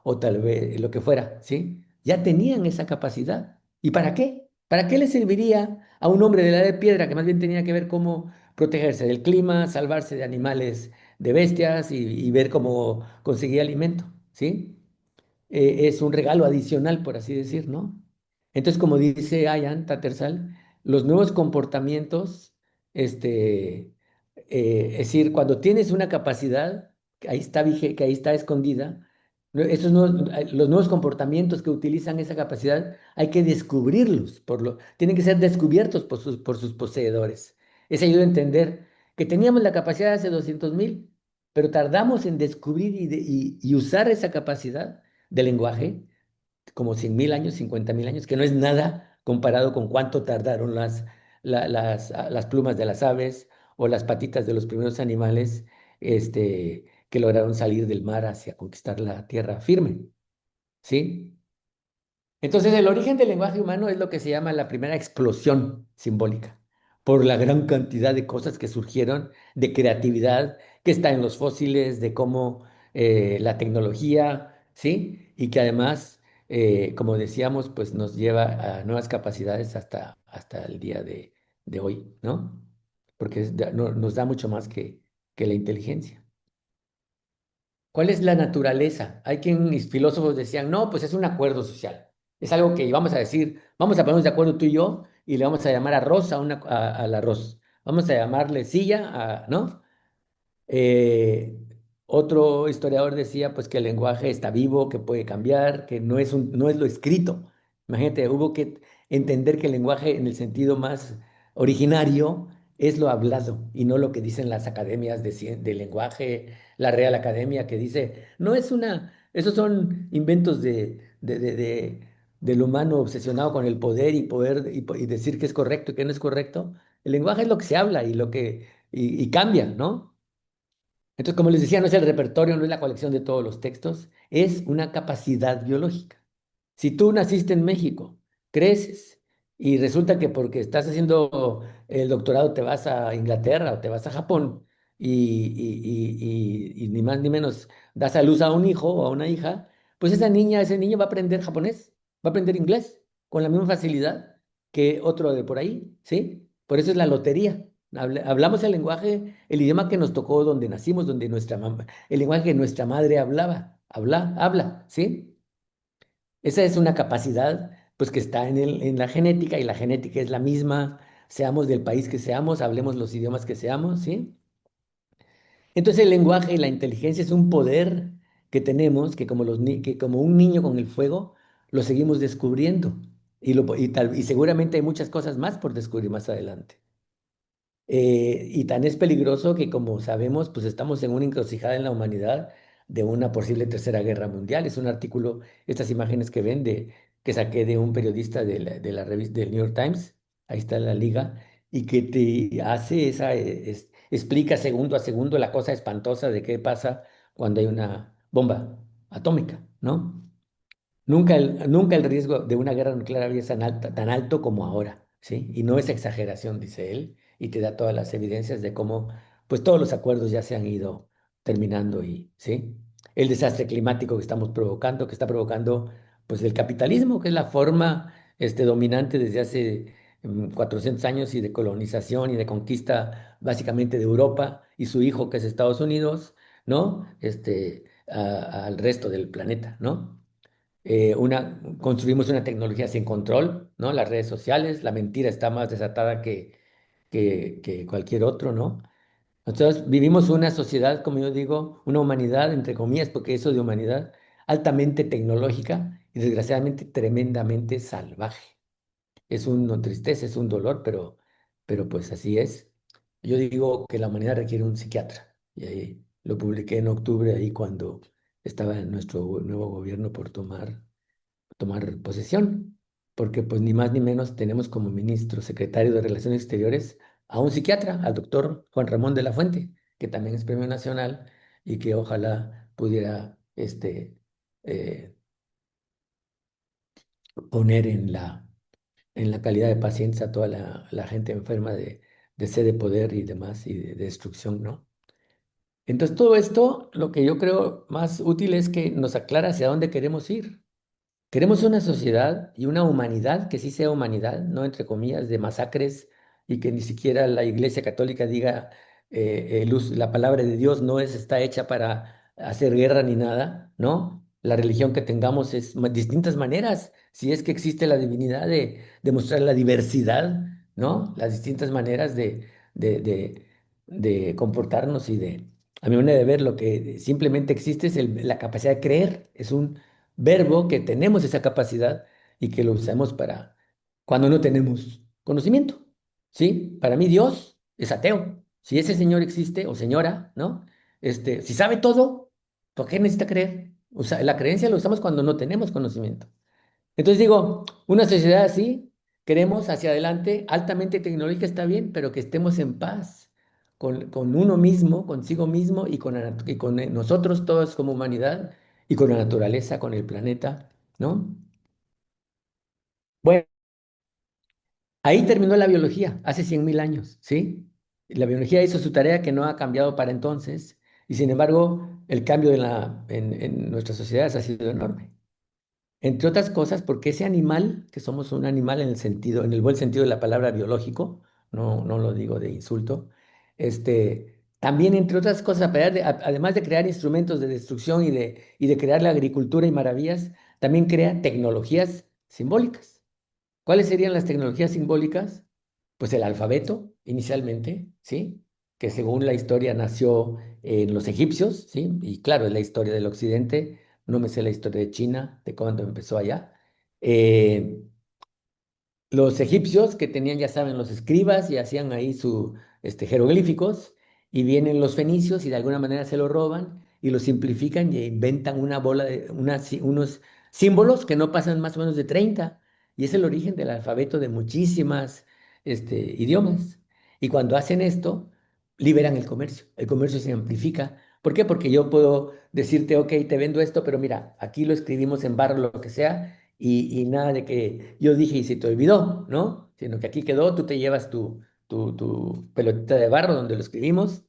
o tal vez lo que fuera, ¿sí? Ya tenían esa capacidad. ¿Y para qué? ¿Para qué le serviría a un hombre de la edad de piedra que más bien tenía que ver cómo protegerse del clima, salvarse de animales, de bestias y ver cómo conseguir alimento, ¿sí? Es un regalo adicional, por así decir, ¿no? Entonces, como dice Ayan Tattersall, los nuevos comportamientos, es decir, cuando tienes una capacidad que ahí está, que ahí está escondida, los nuevos comportamientos que utilizan esa capacidad hay que descubrirlos, tienen que ser descubiertos por sus poseedores. Eso ayuda a entender que teníamos la capacidad hace 200.000, pero tardamos en descubrir y usar esa capacidad de lenguaje como 100.000 años, 50.000 años, que no es nada comparado con cuánto tardaron las plumas de las aves o las patitas de los primeros animales que lograron salir del mar hacia conquistar la tierra firme, ¿sí? Entonces, el origen del lenguaje humano es lo que se llama la primera explosión simbólica, por la gran cantidad de cosas que surgieron, de creatividad que está en los fósiles, de cómo la tecnología, ¿sí? Y que además, como decíamos, pues nos lleva a nuevas capacidades hasta el día de hoy, ¿no? Porque nos da mucho más que la inteligencia. ¿Cuál es la naturaleza? Hay quienes filósofos decían, no, pues es un acuerdo social. Es algo que vamos a decir, vamos a ponernos de acuerdo tú y yo y le vamos a llamar arroz al arroz. Vamos a llamarle silla ¿no? Eh, Otro historiador decía pues que el lenguaje está vivo, que puede cambiar, que no es lo escrito. Imagínate, hubo que entender que el lenguaje en el sentido más originario es lo hablado y no lo que dicen las academias de lenguaje, la Real Academia que dice, no es esos son inventos del humano obsesionado con el poder y y decir que es correcto y que no es correcto. El lenguaje es lo que se habla y cambia, ¿no? Entonces, como les decía, no es el repertorio, no es la colección de todos los textos, es una capacidad biológica. Si tú naciste en México, creces y resulta que porque estás haciendo el doctorado te vas a Inglaterra o te vas a Japón y ni más ni menos das a luz a un hijo o a una hija, pues esa niña, ese niño va a aprender japonés, va a aprender inglés con la misma facilidad que otro de por ahí, ¿sí? Por eso es la lotería. Hablamos el lenguaje, el idioma que nos tocó donde nacimos, donde nuestra mamá, el lenguaje que nuestra madre habla, ¿sí? Esa es una capacidad, pues, que está en la genética y la genética es la misma, seamos del país que seamos, hablemos los idiomas que seamos, ¿sí? Entonces el lenguaje y la inteligencia es un poder que tenemos, que como un niño con el fuego, lo seguimos descubriendo y seguramente hay muchas cosas más por descubrir más adelante. Y tan es peligroso que, como sabemos, pues estamos en una encrucijada en la humanidad de una posible tercera guerra mundial. Es un artículo, estas imágenes que ven que saqué de un periodista de la revista del New York Times, ahí está la liga, y que te hace explica segundo a segundo la cosa espantosa de qué pasa cuando hay una bomba atómica, ¿no? Nunca el riesgo de una guerra nuclear había tan alto como ahora, ¿sí? Y no es exageración, dice él, y te da todas las evidencias de cómo, pues todos los acuerdos ya se han ido terminando ¿sí? El desastre climático que estamos provocando, que está provocando, pues el capitalismo, que es la forma, dominante desde hace 400 años y de colonización y de conquista básicamente de Europa y su hijo, que es Estados Unidos, ¿no? Al resto del planeta, ¿no? Construimos una tecnología sin control, ¿no? Las redes sociales, la mentira está más desatada que cualquier otro, ¿no? Nosotros vivimos una sociedad, como yo digo, una humanidad, entre comillas, porque eso de humanidad, altamente tecnológica y desgraciadamente tremendamente salvaje. Es una tristeza, es un dolor, pero pues así es. Yo digo que la humanidad requiere un psiquiatra y ahí lo publiqué en octubre, ahí cuando estaba en nuestro nuevo gobierno por tomar posesión, porque pues ni más ni menos tenemos como ministro secretario de Relaciones Exteriores a un psiquiatra, al doctor Juan Ramón de la Fuente, que también es premio nacional y que ojalá pudiera eh, poner en la calidad de pacientes a toda la gente enferma de sed de poder y demás y de destrucción, ¿no? Entonces todo esto, lo que yo creo más útil es que nos aclara hacia dónde queremos ir. Queremos una sociedad y una humanidad que sí sea humanidad, no entre comillas, de masacres y que ni siquiera la Iglesia Católica diga la palabra de Dios no está hecha para hacer guerra ni nada, ¿no? La religión que tengamos es distintas maneras, si es que existe la divinidad de mostrar la diversidad, ¿no? Las distintas maneras de, de, de comportarnos a mi manera de ver, lo que simplemente existe es la capacidad de creer, es un verbo que tenemos esa capacidad y que lo usamos para cuando no tenemos conocimiento. ¿Sí? Para mí Dios es ateo. Si ese señor existe o señora, ¿no? Si sabe todo, ¿por qué necesita creer? O sea, la creencia la usamos cuando no tenemos conocimiento. Entonces digo, una sociedad así, queremos hacia adelante, altamente tecnológica está bien, pero que estemos en paz con uno mismo, consigo mismo y con nosotros todos como humanidad y con la naturaleza, con el planeta, ¿no? Bueno, ahí terminó la biología, hace 100.000 años, ¿sí? La biología hizo su tarea que no ha cambiado para entonces, y sin embargo, el cambio en nuestras sociedades ha sido enorme. Entre otras cosas, porque ese animal, que somos un animal en el sentido, en el buen sentido de la palabra biológico, no lo digo de insulto, también entre otras cosas, además de crear instrumentos de destrucción y de crear la agricultura y maravillas, también crea tecnologías simbólicas. ¿Cuáles serían las tecnologías simbólicas? Pues el alfabeto, inicialmente, ¿sí? Que según la historia nació en los egipcios, ¿sí? Y claro, es la historia del occidente, no me sé la historia de China, de cuándo empezó allá. Eh, los egipcios que tenían, ya saben, los escribas y hacían ahí sus jeroglíficos, y vienen los fenicios y de alguna manera se lo roban y lo simplifican y inventan una bola unos símbolos que no pasan más o menos de 30, y es el origen del alfabeto de muchísimas idiomas. Y cuando hacen esto, liberan el comercio se amplifica. ¿Por qué? Porque yo puedo decirte, ok, te vendo esto, pero mira, aquí lo escribimos en barro, lo que sea, y nada de que yo dije y se te olvidó, ¿no? Sino que aquí quedó, tú te llevas tu pelotita de barro donde lo escribimos.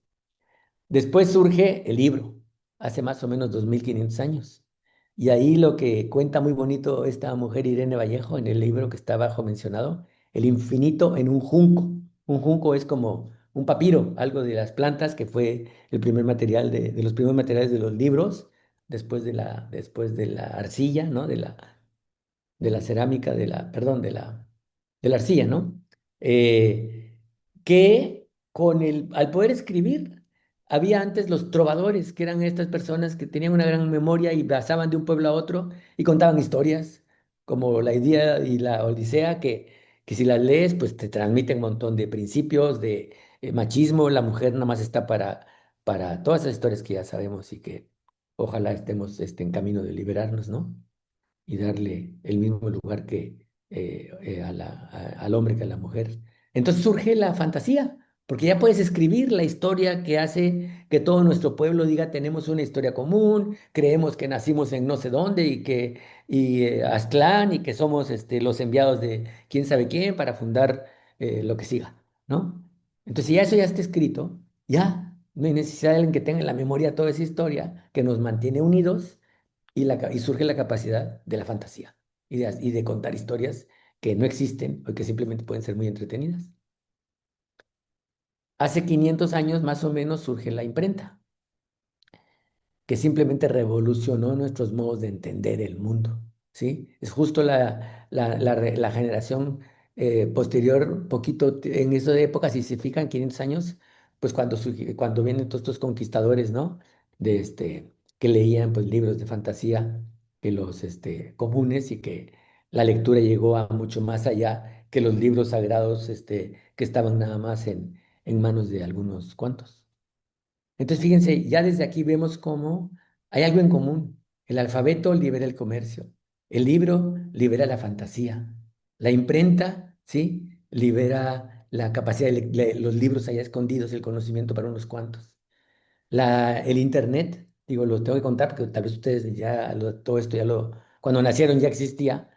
Después surge el libro, hace más o menos 2500 años. Y ahí lo que cuenta muy bonito esta mujer Irene Vallejo en el libro que está abajo mencionado, el infinito en un junco. Un junco es como un papiro, algo de las plantas que fue el primer material de los primeros materiales de los libros, después de la arcilla, ¿no? De la cerámica, perdón, de la arcilla, ¿no? Eh, que al poder escribir, había antes los trovadores, que eran estas personas que tenían una gran memoria y pasaban de un pueblo a otro y contaban historias, como la Ilíada y la Odisea, que si las lees, pues te transmiten un montón de principios, de machismo, la mujer nada más está para todas esas historias que ya sabemos y que ojalá estemos en camino de liberarnos, ¿no? Y darle el mismo lugar al hombre que a la mujer. Entonces surge la fantasía, porque ya puedes escribir la historia que hace que todo nuestro pueblo diga tenemos una historia común, creemos que nacimos en no sé dónde y Aztlán y que somos los enviados de quién sabe quién para fundar lo que siga, ¿no? Entonces, si ya eso ya está escrito, ya no hay necesidad de alguien que tenga en la memoria toda esa historia que nos mantiene unidos, y surge la capacidad de la fantasía y de contar historias que no existen o que simplemente pueden ser muy entretenidas. Hace 500 años más o menos surge la imprenta, que simplemente revolucionó nuestros modos de entender el mundo, ¿sí? Es justo la generación posterior, poquito en esa época, si se fijan, 500 años, pues cuando vienen todos estos conquistadores, ¿no? Que leían pues libros de fantasía que los comunes, y que la lectura llegó a mucho más allá que los libros sagrados que estaban nada más en manos de algunos cuantos. Entonces, fíjense, ya desde aquí vemos cómo hay algo en común. El alfabeto libera el comercio, el libro libera la fantasía, la imprenta, ¿sí? Libera la capacidad de los libros allá escondidos, el conocimiento para unos cuantos. El internet, digo, lo tengo que contar porque tal vez ustedes ya todo esto cuando nacieron ya existía,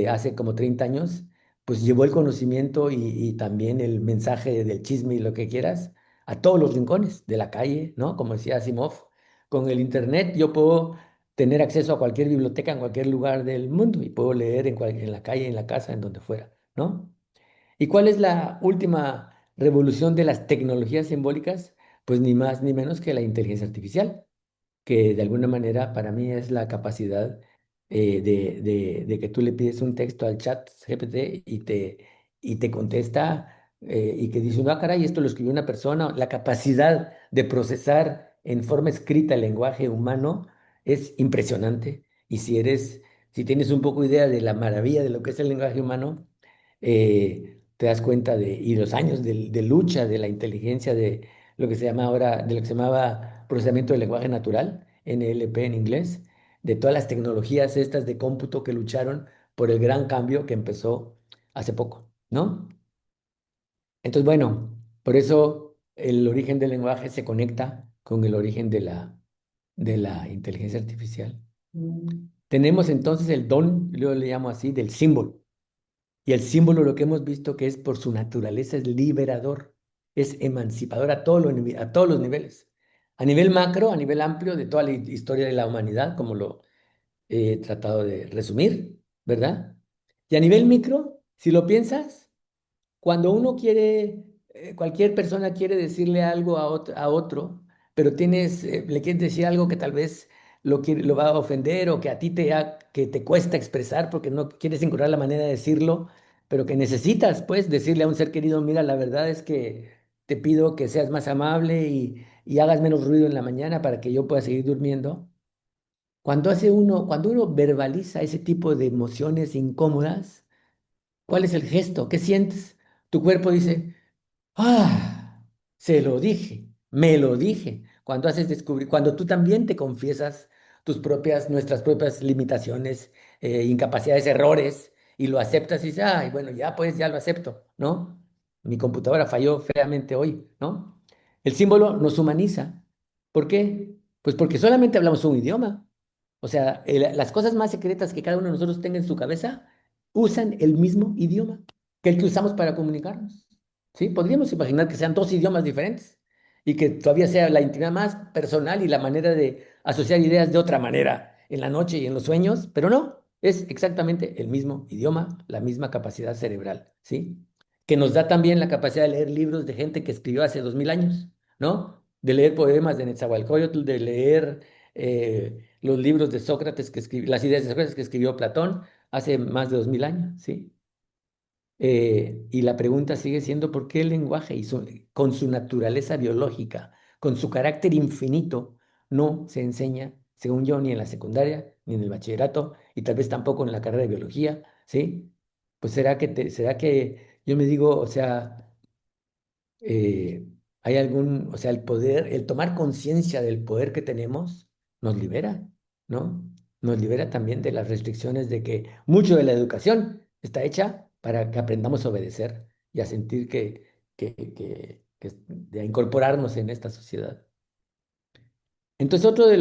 hace como 30 años, pues llevó el conocimiento y también el mensaje del chisme y lo que quieras a todos los rincones de la calle, ¿no? Como decía Asimov, con el internet yo puedo tener acceso a cualquier biblioteca en cualquier lugar del mundo y puedo leer en la calle, en la casa, en donde fuera, ¿no? ¿Y cuál es la última revolución de las tecnologías simbólicas? Pues ni más ni menos que la inteligencia artificial, que de alguna manera para mí es la capacidad de que tú le pides un texto al chat GPT y te contesta, y que dice, no, caray, esto lo escribió una persona. La capacidad de procesar en forma escrita el lenguaje humano es impresionante. Y si tienes un poco idea de la maravilla de lo que es el lenguaje humano, te das cuenta y los años de lucha de la inteligencia de lo que se llama ahora, de lo que se llamaba procesamiento del lenguaje natural, NLP en inglés, de todas las tecnologías estas de cómputo que lucharon por el gran cambio que empezó hace poco, ¿no? Entonces, bueno, por eso el origen del lenguaje se conecta con el origen de la inteligencia artificial. Tenemos entonces el don, yo le llamo así, del símbolo. Y el símbolo lo que hemos visto que es por su naturaleza es liberador, es emancipador a todos los niveles. A nivel macro, a nivel amplio de toda la historia de la humanidad, como lo he tratado de resumir, ¿verdad? Y a nivel micro, si lo piensas, cuando uno quiere, cualquier persona quiere decirle algo a otro, pero le quieres decir algo que tal vez lo va a ofender o que a ti que te cuesta expresar porque no quieres encontrar la manera de decirlo, pero que necesitas, pues, decirle a un ser querido, mira, la verdad es que te pido que seas más amable y hagas menos ruido en la mañana para que yo pueda seguir durmiendo. Cuando uno verbaliza ese tipo de emociones incómodas, ¿cuál es el gesto? ¿Qué sientes? Tu cuerpo dice, ah, se lo dije, me lo dije. Cuando tú también te confiesas nuestras propias limitaciones, incapacidades, errores, y lo aceptas y dices, ay, bueno, ya pues, ya lo acepto, ¿no? Mi computadora falló feamente hoy, ¿no? El símbolo nos humaniza. ¿Por qué? Pues porque solamente hablamos un idioma. O sea, las cosas más secretas que cada uno de nosotros tenga en su cabeza usan el mismo idioma que el que usamos para comunicarnos. ¿Sí? Podríamos imaginar que sean dos idiomas diferentes y que todavía sea la intimidad más personal y la manera de asociar ideas de otra manera en la noche y en los sueños, pero no, es exactamente el mismo idioma, la misma capacidad cerebral, ¿sí? Que nos da también la capacidad de leer libros de gente que escribió hace 2000 años, ¿no? De leer poemas de Netzahualcóyotl, de leer los libros de Sócrates las ideas de Sócrates que escribió Platón hace más de 2000 años, ¿sí? Y la pregunta sigue siendo, ¿por qué el lenguaje con su naturaleza biológica, con su carácter infinito, no se enseña, según yo, ni en la secundaria, ni en el bachillerato, y tal vez tampoco en la carrera de biología, ¿sí? Pues será que yo me digo, o sea, eh, o sea, el tomar conciencia del poder que tenemos nos libera, ¿no? Nos libera también de las restricciones de que mucho de la educación está hecha para que aprendamos a obedecer y a sentir de a incorporarnos en esta sociedad. Entonces, otro de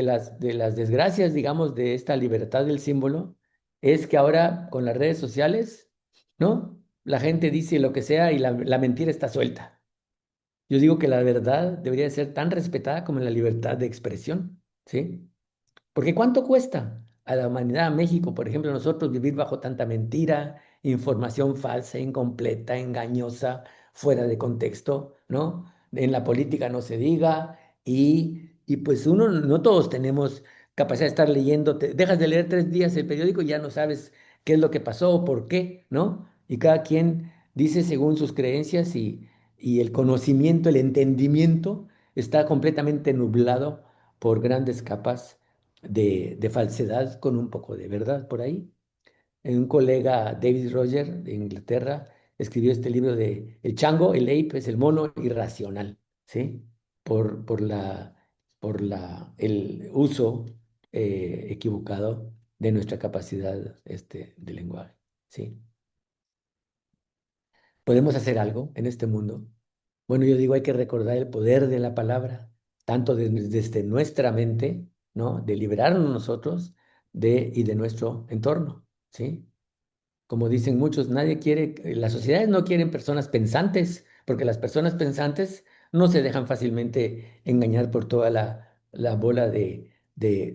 las desgracias, digamos, de esta libertad del símbolo es que ahora con las redes sociales, ¿no? La gente dice lo que sea y la mentira está suelta. Yo digo que la verdad debería ser tan respetada como la libertad de expresión, ¿sí? Porque ¿cuánto cuesta a la humanidad, a México, por ejemplo, nosotros vivir bajo tanta mentira, información falsa, incompleta, engañosa, fuera de contexto, ¿no? En la política no se diga y pues no todos tenemos capacidad de estar leyendo, dejas de leer 3 días el periódico y ya no sabes qué es lo que pasó o por qué, ¿no? Y cada quien dice según sus creencias y el conocimiento, el entendimiento está completamente nublado por grandes capas de falsedad con un poco de verdad por ahí. Un colega, David Roger, de Inglaterra, escribió este libro de El chango, el ape, es el mono irracional, ¿sí? Por, por la, el uso equivocado de nuestra capacidad de lenguaje, ¿sí? ¿Podemos hacer algo en este mundo? Bueno, yo digo, hay que recordar el poder de la palabra, tanto desde nuestra mente, ¿no? De liberarnos nosotros y de nuestro entorno, ¿sí? Como dicen muchos, las sociedades no quieren personas pensantes, porque las personas pensantes no se dejan fácilmente engañar por toda la bola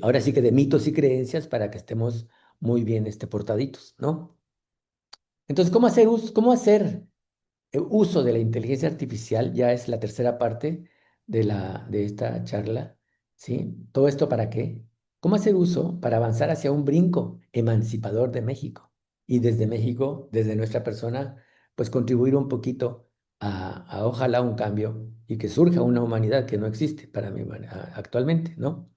ahora sí que de mitos y creencias para que estemos muy bien portaditos, ¿no? Entonces, cómo hacer uso de la inteligencia artificial? Ya es la tercera parte de esta charla, ¿sí? ¿Todo esto para qué? ¿Cómo hacer uso para avanzar hacia un brinco emancipador de México? Y desde México, desde nuestra persona, pues contribuir un poquito a ojalá un cambio y que surja una humanidad que no existe para mí actualmente, ¿no?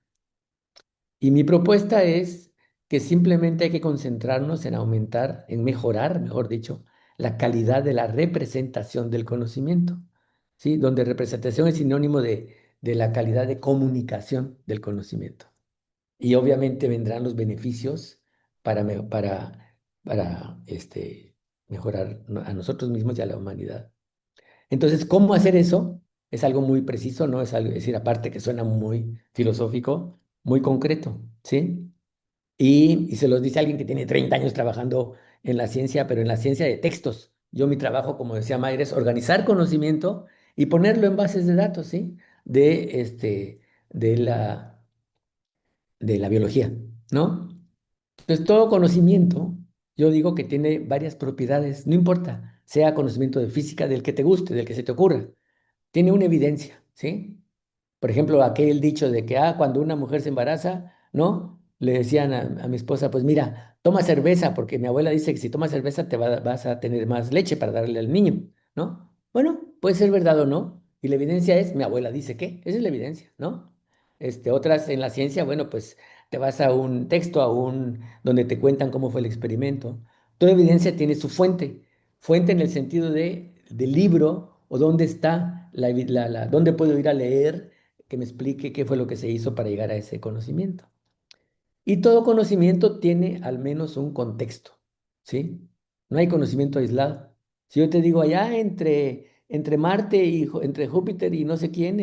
Y mi propuesta es que simplemente hay que concentrarnos en aumentar, en mejorar, mejor dicho, la calidad de la representación del conocimiento, ¿sí? Donde representación es sinónimo de la calidad de comunicación del conocimiento. y obviamente vendrán los beneficios para mejorar a nosotros mismos y a la humanidad. Entonces, ¿cómo hacer eso? Es algo muy preciso, ¿no? Es algo, es decir, aparte que suena muy filosófico, muy concreto, ¿sí? Y se los dice alguien que tiene 30 años trabajando en la ciencia, pero en la ciencia de textos. Yo mi trabajo, como decía Mayra, es organizar conocimiento y ponerlo en bases de datos, ¿sí? De, de la biología, ¿no? Entonces, todo conocimiento, yo digo que tiene varias propiedades, no importa, sea conocimiento de física, del que te guste, del que se te ocurra, tiene una evidencia, ¿sí? Por ejemplo, aquel dicho de que, cuando una mujer se embaraza, ¿no? Le decían a mi esposa, pues mira, toma cerveza, porque mi abuela dice que si tomas cerveza vas a tener más leche para darle al niño, ¿no? Bueno, puede ser verdad o no. Y la evidencia es, mi abuela dice que, esa es la evidencia, ¿no? Otras en la ciencia, bueno, pues te vas a un texto, donde te cuentan cómo fue el experimento. Toda evidencia tiene su fuente, fuente en el sentido del libro o dónde está, dónde puedo ir a leer que me explique qué fue lo que se hizo para llegar a ese conocimiento. Y todo conocimiento tiene al menos un contexto, ¿sí? No hay conocimiento aislado. Si yo te digo allá entre Marte y entre Júpiter y no sé quién,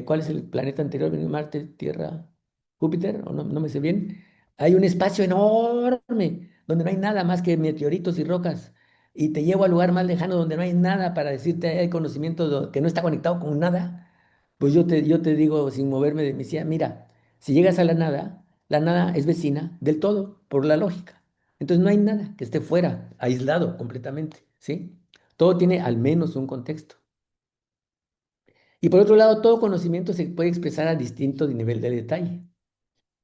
¿cuál es el planeta anterior? Marte, Tierra, Júpiter, o no, no me sé bien. Hay un espacio enorme donde no hay nada más que meteoritos y rocas. Y te llevo al lugar más lejano donde no hay nada para decirte hay conocimiento que no está conectado con nada. Pues yo te digo sin moverme de mi silla, mira, si llegas a la nada es vecina del todo, por la lógica. Entonces no hay nada que esté fuera, aislado completamente, ¿sí? Todo tiene al menos un contexto. Y por otro lado, todo conocimiento se puede expresar a distinto nivel de detalle.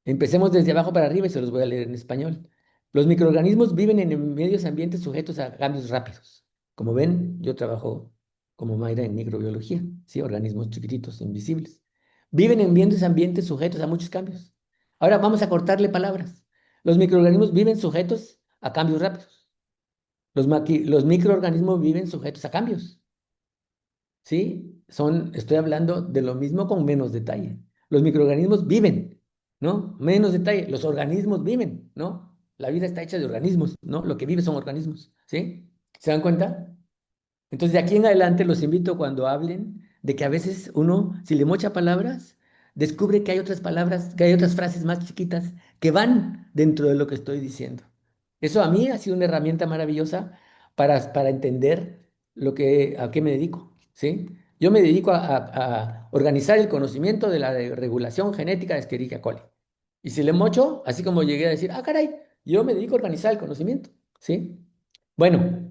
Empecemos desde abajo para arriba y se los voy a leer en español. Los microorganismos viven en medios ambientes sujetos a cambios rápidos. Como ven, yo trabajo como Mayra en microbiología, ¿sí? Organismos chiquititos, invisibles. Viven en ambientes sujetos a muchos cambios. Ahora vamos a cortarle palabras. Los microorganismos viven sujetos a cambios rápidos. Los microorganismos viven sujetos a cambios. ¿Sí? Estoy hablando de lo mismo con menos detalle. Los microorganismos viven, ¿no? Menos detalle. Los organismos viven, ¿no? La vida está hecha de organismos, ¿no? Lo que vive son organismos, ¿sí? ¿Se dan cuenta? Entonces, de aquí en adelante los invito cuando hablen de que a veces uno, si le mocha palabras, descubre que hay otras palabras, que hay otras frases más chiquitas que van dentro de lo que estoy diciendo. Eso a mí ha sido una herramienta maravillosa para entender a qué me dedico, ¿sí? Yo me dedico a organizar el conocimiento de la regulación genética de Escherichia coli. Y si le mocho, así como llegué a decir, caray, yo me dedico a organizar el conocimiento, ¿sí? Bueno.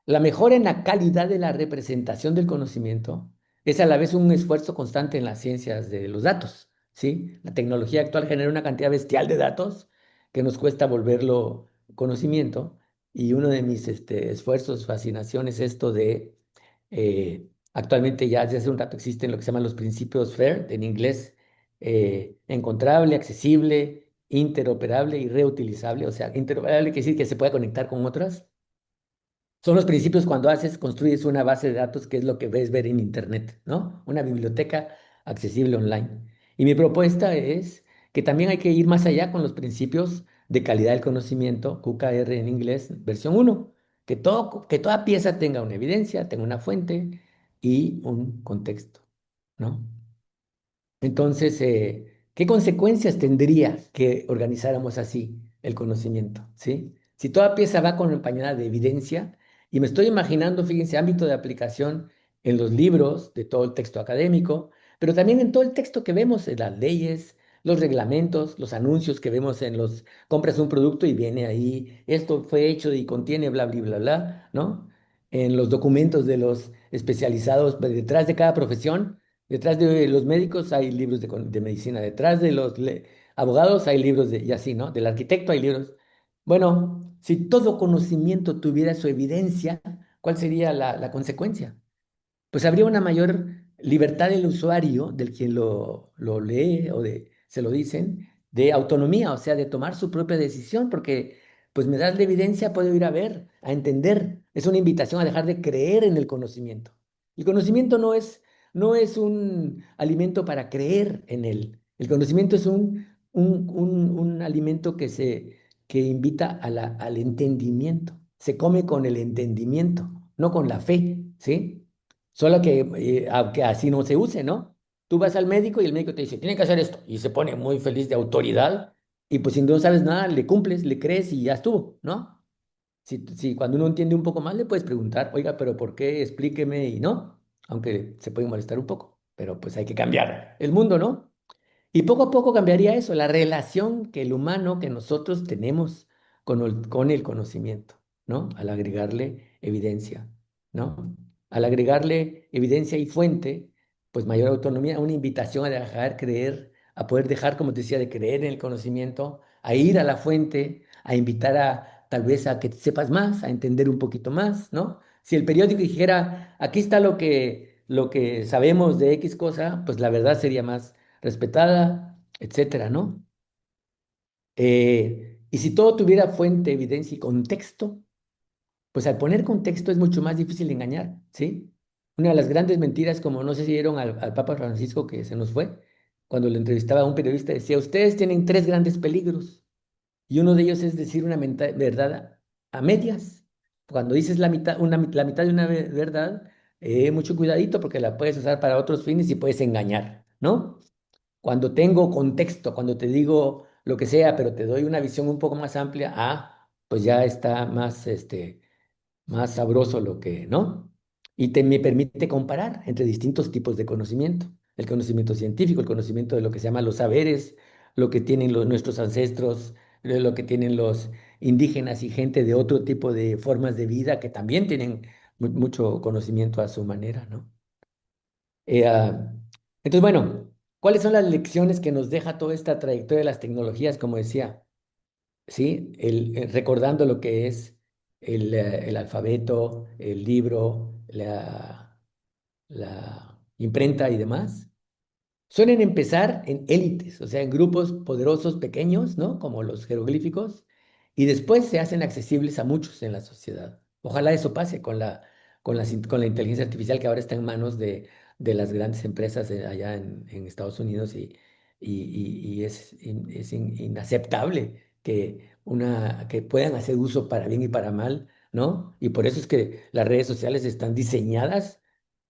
La mejora en la calidad de la representación del conocimiento es a la vez un esfuerzo constante en las ciencias de los datos, ¿sí? La tecnología actual genera una cantidad bestial de datos que nos cuesta volverlo conocimiento y uno de mis esfuerzos, fascinaciones, es esto actualmente ya desde hace un rato existen lo que se llaman los principios FAIR, en inglés, encontrable, accesible, interoperable y reutilizable. O sea, interoperable quiere decir que se puede conectar con otras. Son los principios cuando construyes una base de datos, que es lo que ves ver en Internet, ¿no? Una biblioteca accesible online. Y mi propuesta es que también hay que ir más allá con los principios de calidad del conocimiento, QKR en inglés, versión uno, que toda pieza tenga una evidencia, tenga una fuente y un contexto, ¿no? Entonces, ¿qué consecuencias tendría que organizáramos así el conocimiento? ¿Sí? Si toda pieza va acompañada de evidencia, y me estoy imaginando, fíjense, ámbito de aplicación en los libros, de todo el texto académico, pero también en todo el texto que vemos en las leyes, los reglamentos, los anuncios que vemos compras un producto y viene ahí, esto fue hecho y contiene bla, bla, bla, bla, ¿no? En los documentos de los especializados, pues, detrás de cada profesión. Detrás de los médicos hay libros de medicina, detrás de los abogados hay libros y así, ¿no? Del arquitecto hay libros. Bueno, si todo conocimiento tuviera su evidencia, ¿cuál sería la consecuencia? Pues habría una mayor libertad del usuario, del quien lo lee se lo dicen, de autonomía, o sea, de tomar su propia decisión, porque pues me das la evidencia, puedo ir a ver, a entender. Es una invitación a dejar de creer en el conocimiento. El conocimiento no es un alimento para creer en él. El conocimiento es un un alimento que invita al entendimiento. Se come con el entendimiento, no con la fe, ¿sí? Solo que, aunque así no se use, ¿no? Tú vas al médico y el médico te dice, tiene que hacer esto, y se pone muy feliz de autoridad, y pues si no sabes nada, le cumples, le crees y ya estuvo, ¿no? Si cuando uno entiende un poco más, le puedes preguntar, oiga, pero ¿por qué? Explíqueme, y no, aunque se puede molestar un poco, pero pues hay que cambiar el mundo, ¿no? Y poco a poco cambiaría eso, la relación que el humano, que nosotros tenemos con el conocimiento, ¿no? Al agregarle evidencia, ¿no? Al agregarle evidencia y fuente, pues mayor autonomía, una invitación a dejar creer, a poder dejar, como te decía, de creer en el conocimiento, a ir a la fuente, a invitar a tal vez a que sepas más, a entender un poquito más, ¿no? Si el periódico dijera, aquí está lo que sabemos de X cosa, pues la verdad sería más respetada, etcétera, ¿no? Y si todo tuviera fuente, evidencia y contexto, pues al poner contexto es mucho más difícil de engañar, ¿sí? Una de las grandes mentiras, como no sé si vieron al Papa Francisco que se nos fue, cuando le entrevistaba a un periodista, decía, ustedes tienen tres grandes peligros, y uno de ellos es decir una verdad a medias. Cuando dices la mitad, la mitad de una verdad, mucho cuidadito porque la puedes usar para otros fines y puedes engañar, ¿no? Cuando tengo contexto, cuando te digo lo que sea, pero te doy una visión un poco más amplia, pues ya está más, más sabroso lo que, ¿no? Y me permite comparar entre distintos tipos de conocimiento. El conocimiento científico, el conocimiento de lo que se llama los saberes, lo que tienen nuestros ancestros, lo que tienen los indígenas y gente de otro tipo de formas de vida que también tienen mucho conocimiento a su manera, ¿no? Eh, ah, entonces, bueno, ¿cuáles son las lecciones que nos deja toda esta trayectoria de las tecnologías? Como decía, ¿sí? Recordando lo que es el alfabeto, el libro, la imprenta y demás. Suelen empezar en élites, o sea, en grupos poderosos pequeños, ¿no? Como los jeroglíficos, y después se hacen accesibles a muchos en la sociedad. Ojalá eso pase con la inteligencia artificial que ahora está en manos de las grandes empresas allá en Estados Unidos y es, inaceptable que puedan hacer uso para bien y para mal, ¿no? Y por eso es que las redes sociales están diseñadas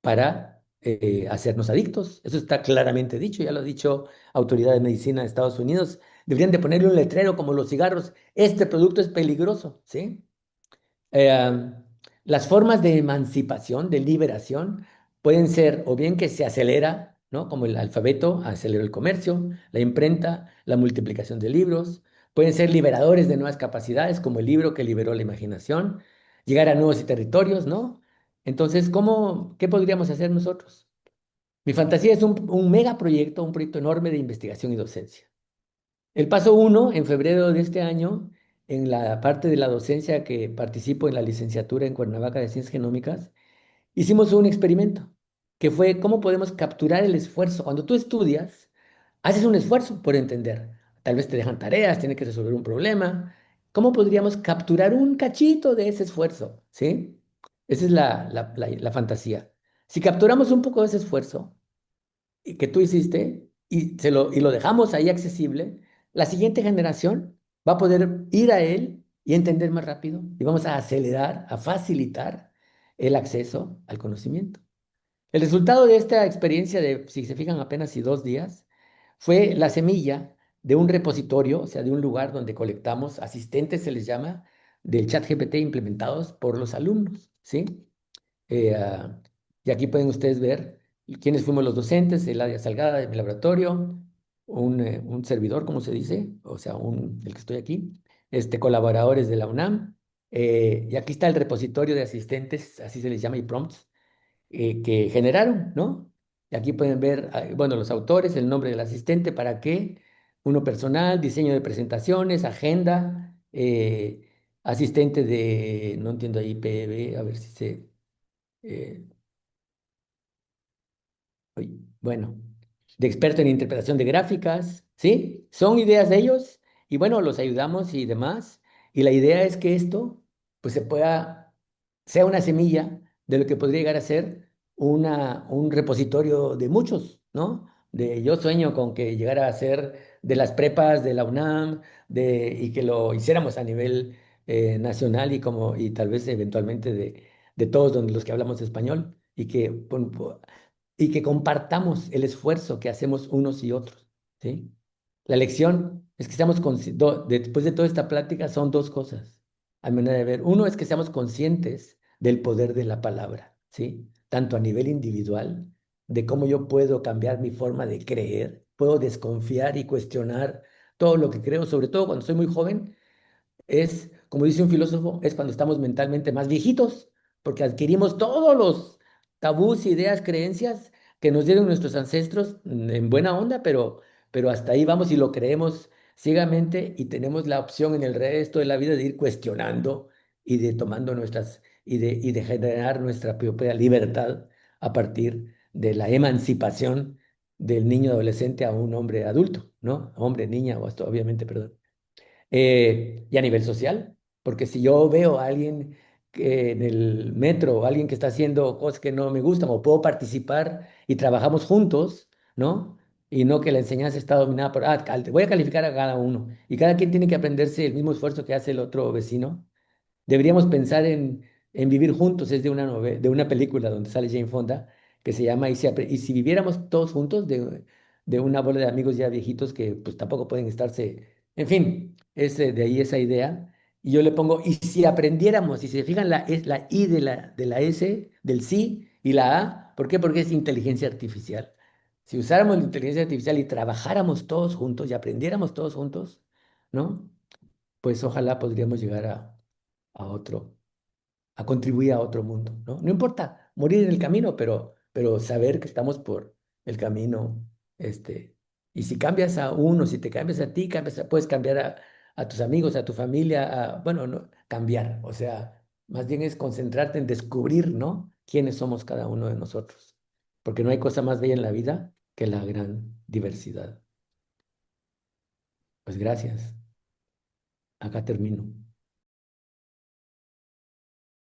para hacernos adictos. Eso está claramente dicho, ya lo ha dicho autoridad de medicina de Estados Unidos. Deberían de ponerle un letrero como los cigarros. Este producto es peligroso, ¿sí? Eh, las formas de emancipación, de liberación, pueden ser o bien que se acelera, ¿no? Como el alfabeto aceleró el comercio, la imprenta, la multiplicación de libros. Pueden ser liberadores de nuevas capacidades, como el libro que liberó la imaginación, llegar a nuevos territorios, ¿no? Entonces, qué podríamos hacer nosotros? Mi fantasía es un megaproyecto, un proyecto enorme de investigación y docencia. El paso uno, en febrero de este año, en la parte de la docencia que participo en la licenciatura en Cuernavaca de Ciencias Genómicas, hicimos un experimento que fue cómo podemos capturar el esfuerzo. Cuando tú estudias, haces un esfuerzo por entender. Tal vez te dejan tareas, tienes que resolver un problema. ¿Cómo podríamos capturar un cachito de ese esfuerzo? ¿Sí? Esa es la fantasía. Si capturamos un poco de ese esfuerzo, que tú hiciste y lo dejamos ahí accesible, la siguiente generación va a poder ir a él y entender más rápido y vamos a acelerar, a facilitar el acceso al conocimiento. El resultado de esta experiencia de, si se fijan, apenas y 2 días, fue la semilla de un repositorio, o sea, de un lugar donde colectamos asistentes, se les llama, del chat GPT implementados por los alumnos, ¿sí? Eh, ah, y aquí pueden ustedes ver quiénes fuimos los docentes, Eladia Salgada de mi laboratorio, un servidor, como se dice, o sea, el que estoy aquí, colaboradores de la UNAM, y aquí está el repositorio de asistentes, así se les llama, y prompts, que generaron, ¿no? Y aquí pueden ver, bueno, los autores, el nombre del asistente, para qué, uno personal, diseño de presentaciones, agenda, asistente de, no entiendo ahí, PB, a ver si se eh, bueno, de experto en interpretación de gráficas, ¿sí? Son ideas de ellos y bueno, los ayudamos y demás. Y la idea es que esto, pues sea una semilla de lo que podría llegar a ser un repositorio de muchos, ¿no? Yo sueño con que llegara a ser de las prepas de la UNAM, y que lo hiciéramos a nivel nacional y tal vez eventualmente de todos los que hablamos español y que compartamos el esfuerzo que hacemos unos y otros, ¿sí? La lección es que después de toda esta plática son dos cosas, a mi manera de ver. Uno es que seamos conscientes del poder de la palabra, ¿sí? Tanto a nivel individual, de cómo yo puedo cambiar mi forma de creer, puedo desconfiar y cuestionar todo lo que creo, sobre todo cuando soy muy joven, es, como dice un filósofo, es cuando estamos mentalmente más viejitos, porque adquirimos todos los tabús, ideas, creencias que nos dieron nuestros ancestros en buena onda, pero hasta ahí vamos y lo creemos ciegamente y tenemos la opción en el resto de la vida de ir cuestionando y de tomando y de generar nuestra propia libertad a partir de la emancipación del niño adolescente a un hombre adulto, ¿no? Hombre, niña, o hasta, obviamente, perdón. Y a nivel social, porque si yo veo a alguien en el metro o alguien que está haciendo cosas que no me gustan o puedo participar y trabajamos juntos, ¿no? Y no que la enseñanza está dominada por, voy a calificar a cada uno y cada quien tiene que aprenderse el mismo esfuerzo que hace el otro vecino. Deberíamos pensar en vivir juntos, es de una película donde sale Jane Fonda, que se llama y si viviéramos todos juntos, de una bola de amigos ya viejitos que pues tampoco pueden estarse, en fin, de ahí esa idea. Y yo le pongo, y si aprendiéramos, y si se fijan, es la I de la S, del sí y la A, ¿por qué? Porque es inteligencia artificial. Si usáramos la inteligencia artificial y trabajáramos todos juntos y aprendiéramos todos juntos, ¿no? Pues ojalá podríamos llegar a otro, a contribuir a otro mundo, ¿no? No importa morir en el camino, pero saber que estamos por el camino, y si cambias a uno, si te cambias a ti, puedes cambiar a tus amigos, a tu familia, bueno, no, cambiar, o sea, más bien es concentrarte en descubrir, ¿no? Quiénes somos cada uno de nosotros, porque no hay cosa más bella en la vida que la gran diversidad. Pues gracias, acá termino.